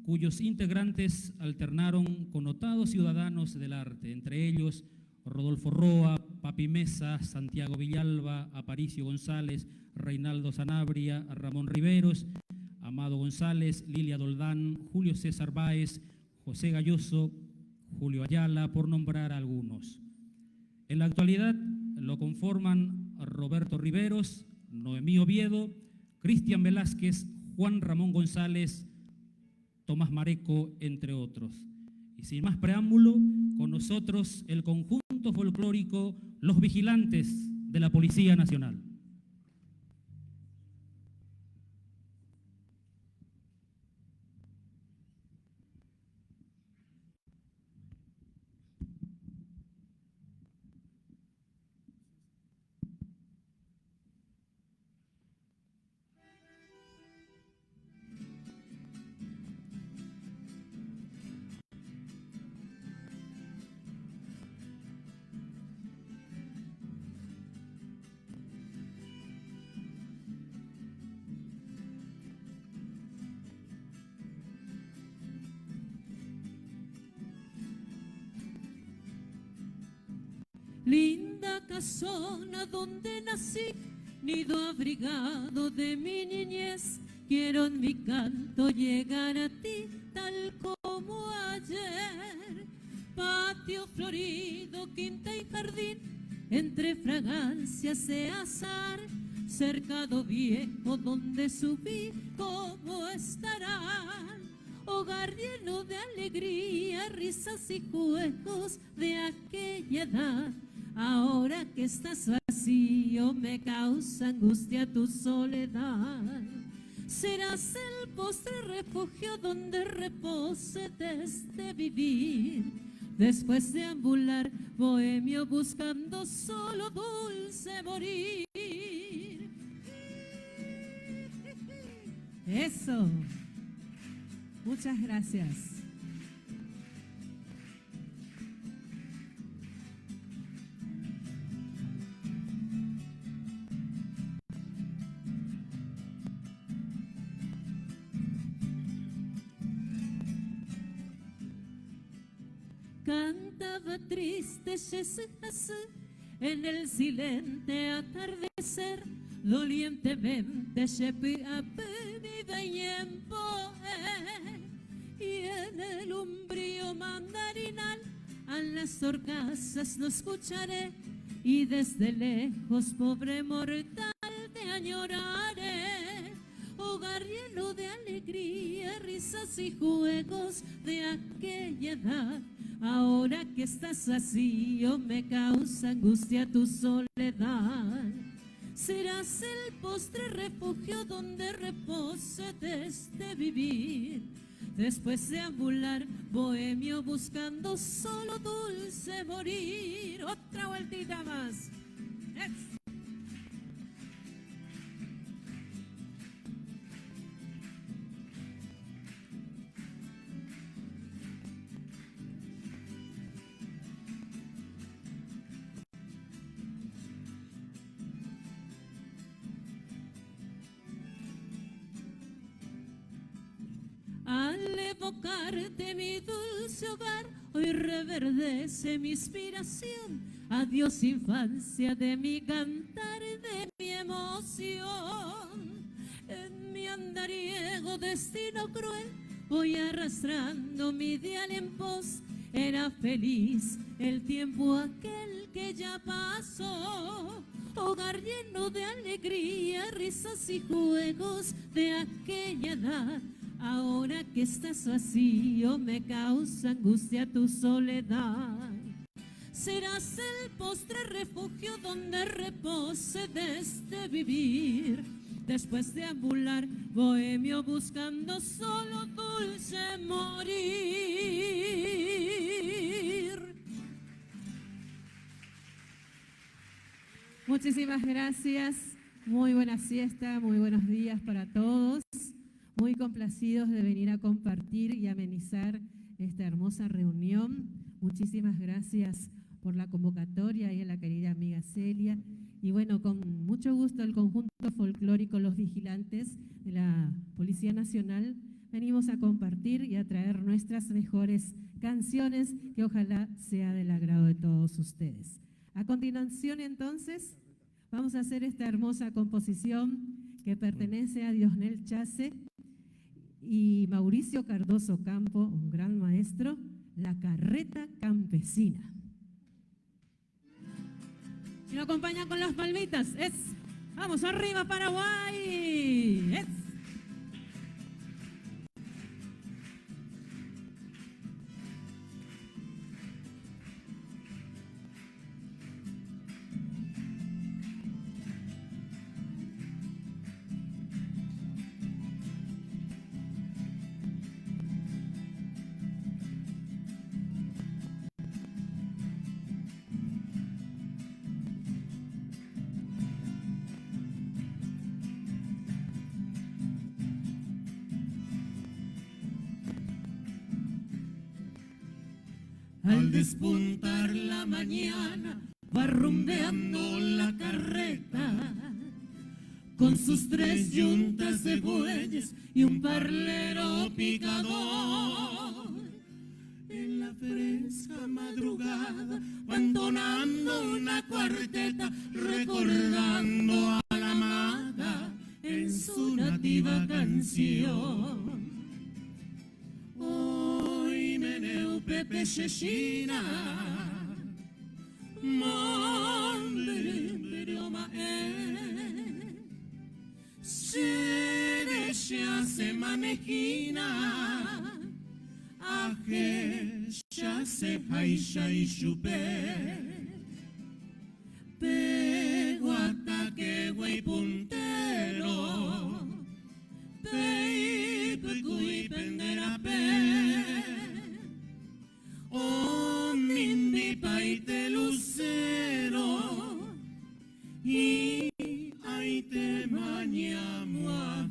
cuyos integrantes alternaron con notados ciudadanos del arte, entre ellos Rodolfo Roa, Papi Mesa, Santiago Villalba, Aparicio González, Reinaldo Sanabria, Ramón Riveros, Amado González, Lilia Doldán, Julio César Báez, José Galloso, Julio Ayala, por nombrar algunos. En la actualidad lo conforman Roberto Riveros, Noemí Oviedo, Cristian Velázquez, Juan Ramón González, Tomás Mareco, entre otros. Y sin más preámbulo, con nosotros el conjunto folclórico Los Vigilantes de la Policía Nacional. Linda casona donde nací, nido abrigado de mi niñez, quiero en mi canto llegar a ti tal como ayer. Patio florido, quinta y jardín, entre fragancias de azar, cercado viejo donde subí, ¿cómo estarán? Hogar lleno de alegría, risas y juegos de aquella edad. Ahora que estás vacío me causa angustia tu soledad. Serás el postre refugio donde repose desde vivir. Después de ambular bohemio buscando solo dulce morir. Eso. Muchas gracias. Cantaba triste en el silente atardecer, dolientemente y en el umbrío mandarinal a las horcazas lo escucharé, y desde lejos, pobre mortal, te añoraré. Hogar lleno de alegría, risas y juegos de aquella edad. Ahora que estás así, me causa angustia tu soledad. Serás el postre refugio donde repose desde vivir. Después de ambular, bohemio, buscando solo dulce morir. Otra vueltita más. Al evocarte mi dulce hogar, hoy reverdece mi inspiración. Adiós infancia de mi cantar, de mi emoción. En mi andariego destino cruel, voy arrastrando mi dial en pos. Era feliz el tiempo aquel que ya pasó. Hogar lleno de alegría, risas y juegos de aquella edad. Ahora que estás vacío, me causa angustia tu soledad. Serás el postre refugio donde repose desde vivir. Después de ambular, bohemio, buscando solo dulce morir. Muchísimas gracias. Muy buena siesta, muy buenos días para todos. Muy complacidos de venir a compartir y amenizar esta hermosa reunión. Muchísimas gracias por la convocatoria y a la querida amiga Celia. Y bueno, con mucho gusto el conjunto folclórico Los Vigilantes de la Policía Nacional venimos a compartir y a traer nuestras mejores canciones que ojalá sea del agrado de todos ustedes. A continuación entonces vamos a hacer esta hermosa composición que pertenece a Diosnel Chase y Mauricio Cardoso Campo, un gran maestro, La Carreta Campesina. Y lo acompañan con las palmitas. Vamos arriba, Paraguay. Al despuntar la mañana va rumbeando la carreta con sus 3 yuntas de bueyes y un parlero picador. En la fresca madrugada va entonando una cuarteta, recordando a la amada en su nativa canción. Pepe Sheshina, Monderioma, Sheresha se manejina, Ajesha se haisha y chupe, Pego ataque güey puntero, Peipe cui pendera oh, Mindi paite lucero y ahí te mañamuaje.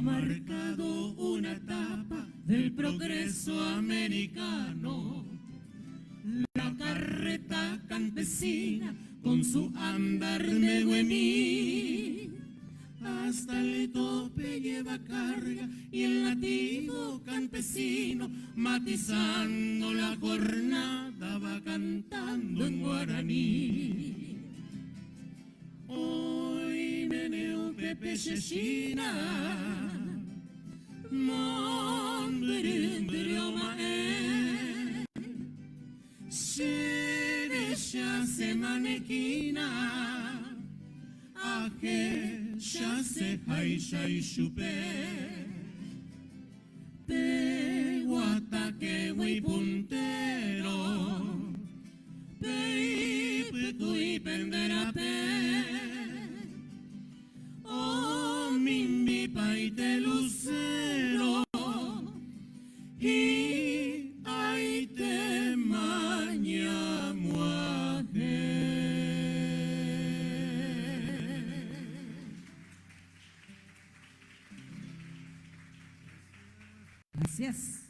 marcado una etapa del progreso americano. La carreta campesina con su andar de güemí hasta el tope lleva carga y el nativo campesino matizando la jornada va cantando en guaraní. Hoy meneo pepe sheshina mondirioma Sheresha se manequina Aje ya se haisha y chupe Peguataque güey puntero Peipitu y penderape Oh mimbi paite lucero Y aite maña muaje. Gracias.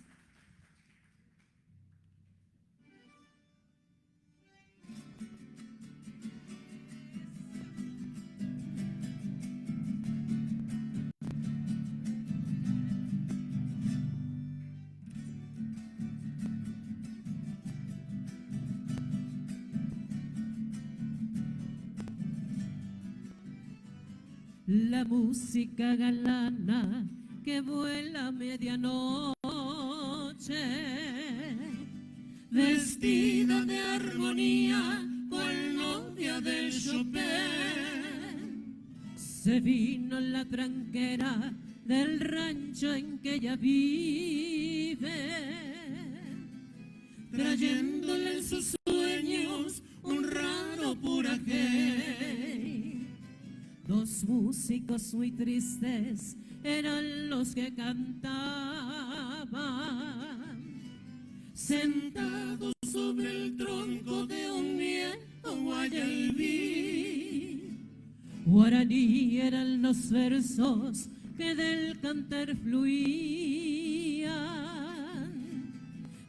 La música galana que vuela a medianoche, Vestida de armonía, cual novia de Chopin. se vino la tranquera del rancho en que ella vive, Trayéndole en sus sueños un raro puraje. Dos músicos muy tristes eran los que cantaban, Sentados sobre el tronco de un viejo guayalbí. guaraní eran los versos que del cantar fluían,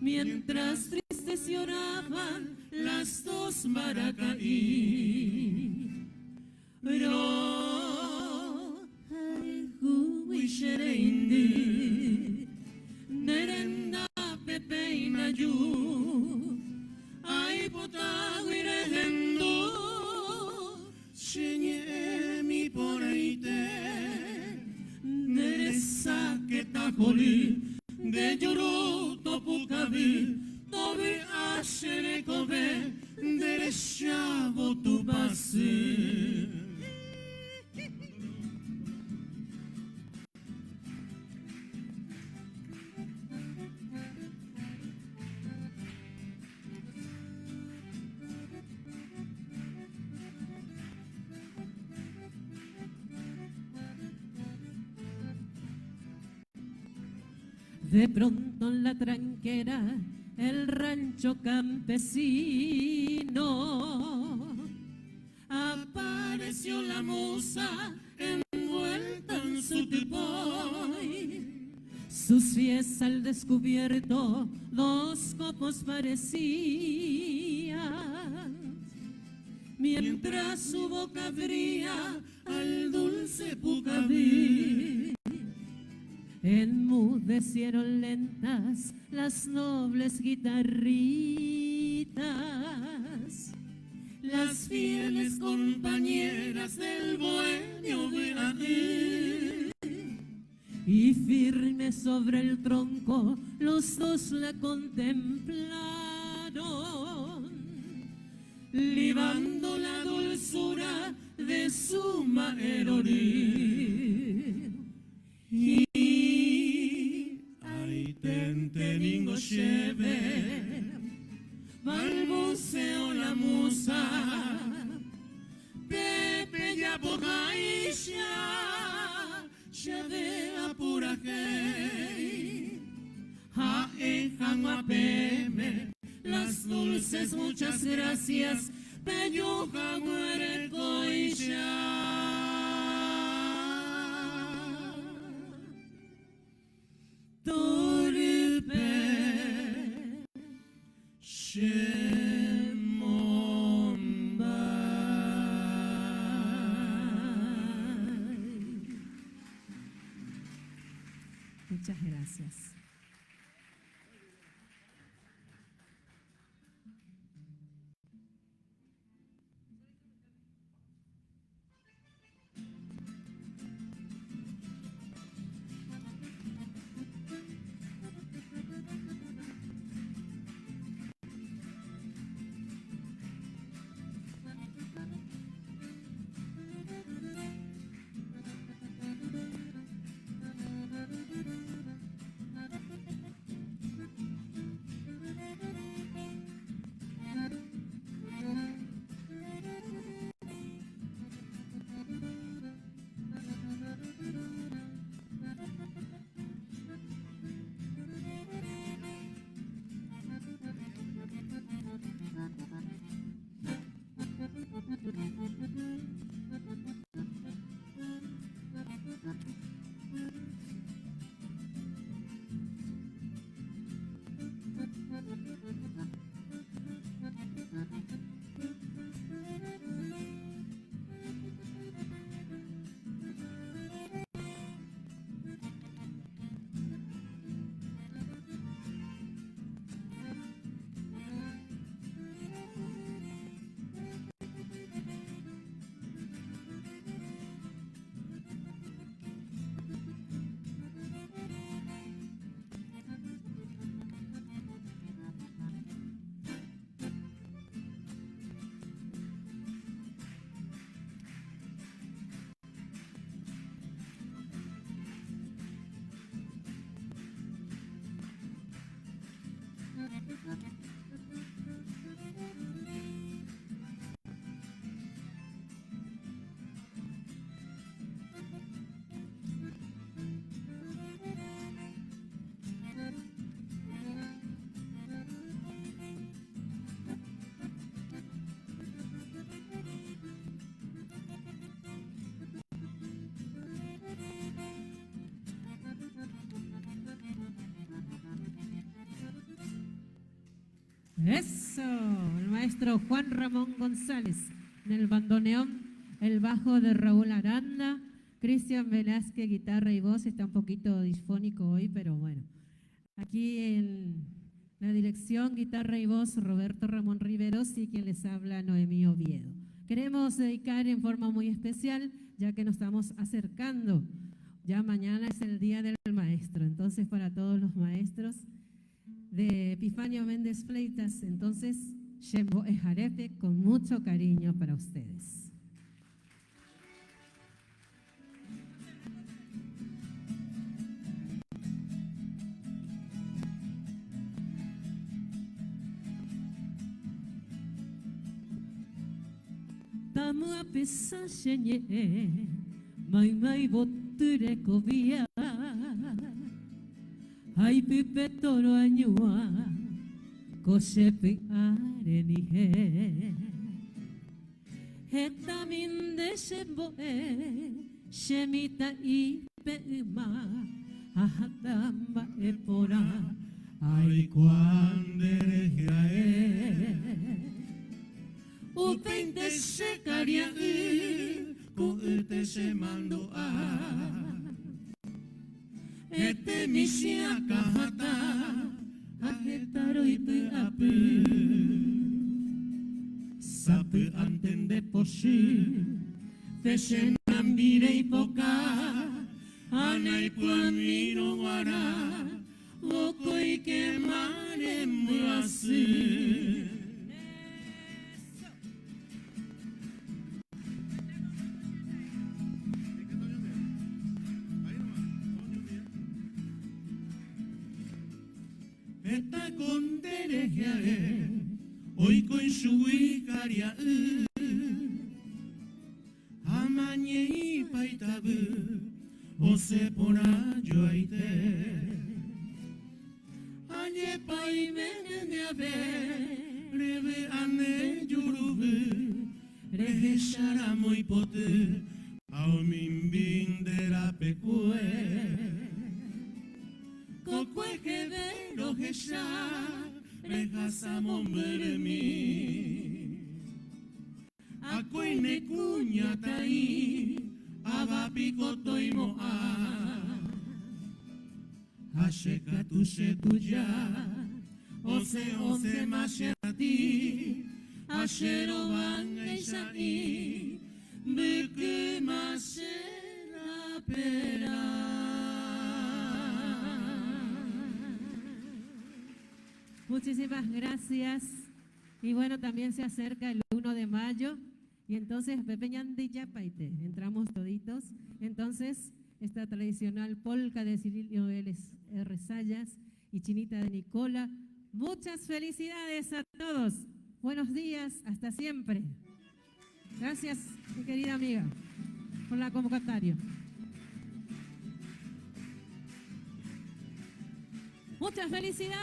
mientras tristes lloraban Las dos maracaí. Ro ay hui shereindi nerenda pepe inayu Ay potagüirejendo, Sheñemi por aite, Neresa que tajolí, de lloró topucaví, Tobe ashere kobe, Derechavo tu pase. De pronto en la tranquera, el rancho campesino, Apareció la musa envuelta en su tipoy. sus pies al descubierto, dos copos parecían, Mientras su boca abría al dulce pucaví. enmudecieron lentas las nobles guitarritas, Las fieles compañeras del bohemio guaraní. y firme sobre el tronco los dos la contemplaron, Libando la dulzura de su maerorí. Y ay tenteningo cheve, balbuceó la musa, Pepe ya bocaisha, ya de apuraje, a peme, las dulces muchas gracias, Peñuja muere coisha. Muchas gracias. Eso, el maestro Juan Ramón González en el bandoneón, el bajo de Raúl Aranda, Cristian Velázquez, guitarra y voz. Está un poquito disfónico hoy, pero bueno. Aquí en la dirección, guitarra y voz, Roberto Ramón Riveros, y quien les habla, Noemí Oviedo. Queremos dedicar en forma muy especial, ya que nos estamos acercando. Ya mañana es el Día del Maestro, entonces para todos los maestros de Epifanio Méndez Fleitas, entonces, Shembo Ejarete, con mucho cariño para ustedes. Tamu a pesar xeñe, mai boture cobia. Ai pipe toro añua, kosepe arenihe. Eta minde semboe, semita ipema, ahatamba epora. Ai quandere jae, Upende se caria ko ete se mando a. Ete misia kahata, ahetaro ipe ape. sape antende posi, fesen ambire ipoka, anai puamino wara, oko ike mare muasi. Eta kondere jae, oiko insuikaria amañe ipaitabu, ose pora joaite. Añe paimene neabe, rebe ane jurubu, rehe shara moipote, au mimbindera pecue. Kokwe kevero hesha, rehasa mombermi. Akoine kunya tai, ava pikoto imo a. Masheka tushe tuya, ose masherati, ashero banga ishai, beke mashera pera. Muchísimas gracias. Y bueno, también se acerca el 1 de mayo. Y entonces, Pepe Ñandilla Paite, entramos toditos. Entonces, esta tradicional polca de Cirilio R. Sayas y Chinita de Nicola. Muchas felicidades a todos. Buenos días, hasta siempre. Gracias, mi querida amiga, por la convocatoria. Muchas felicidades.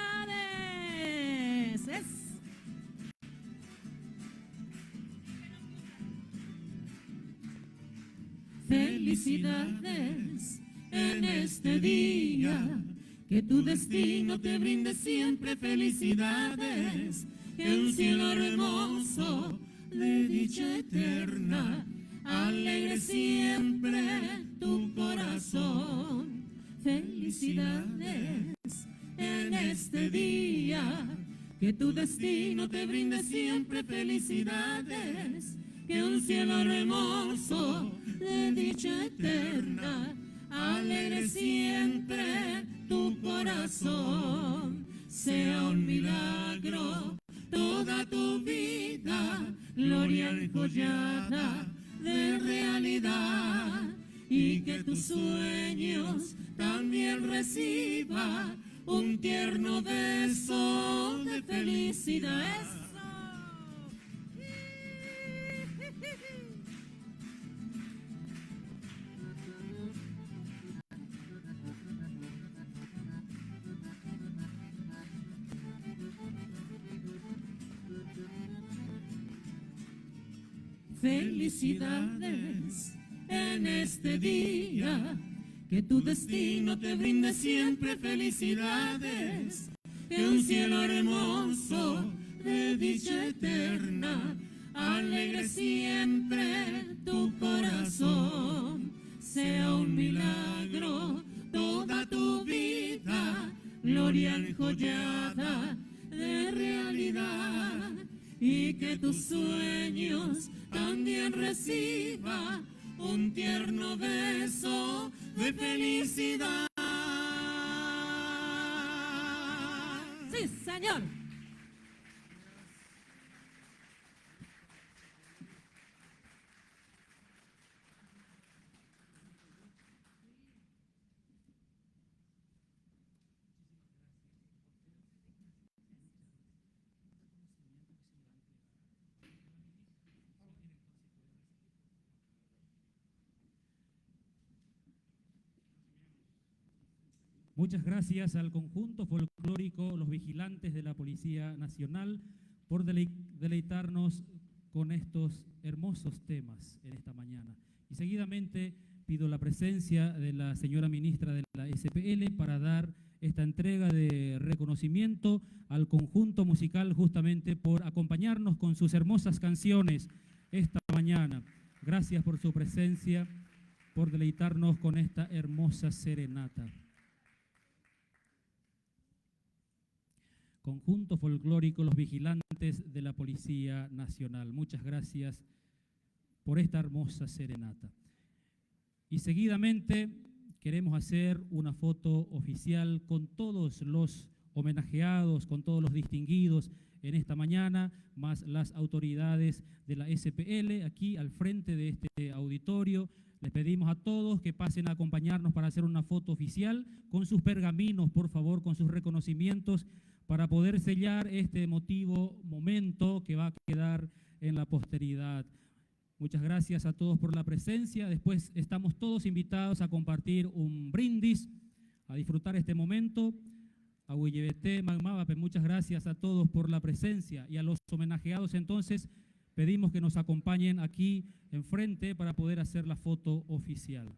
Felicidades en este día, que tu destino te brinde siempre felicidades, que un cielo hermoso de dicha eterna alegre siempre tu corazón. Felicidades en este día, que tu destino te brinde siempre felicidades, que un cielo hermoso de dicha eterna alegre siempre tu corazón. Sea un milagro toda tu vida, gloria enjollada de realidad, y que tus sueños también reciba un tierno beso de felicidad. Felicidades en este día, que tu destino te brinde siempre felicidades, que un cielo hermoso de dicha eterna alegre siempre tu corazón. Sea un milagro toda tu vida, gloria enjollada de realidad, y que tus sueños también reciba un tierno beso de felicidad. Sí, señor. Muchas gracias al conjunto folclórico Los Vigilantes de la Policía Nacional por deleitarnos con estos hermosos temas en esta mañana. Y seguidamente pido la presencia de la señora ministra de la SPL para dar esta entrega de reconocimiento al conjunto musical justamente por acompañarnos con sus hermosas canciones esta mañana. Gracias por su presencia, por deleitarnos con esta hermosa serenata. Conjunto folclórico Los Vigilantes de la Policía Nacional. Muchas gracias por esta hermosa serenata. Y seguidamente queremos hacer una foto oficial con todos los homenajeados, con todos los distinguidos en esta mañana, más las autoridades de la SPL aquí al frente de este auditorio. Les pedimos a todos que pasen a acompañarnos para hacer una foto oficial con sus pergaminos, por favor, con sus reconocimientos, para poder sellar este emotivo momento que va a quedar en la posteridad. Muchas gracias a todos por la presencia. Después estamos todos invitados a compartir un brindis, a disfrutar este momento. A Huillebete, Magmabape, muchas gracias a todos por la presencia. Y a los homenajeados entonces pedimos que nos acompañen aquí enfrente para poder hacer la foto oficial.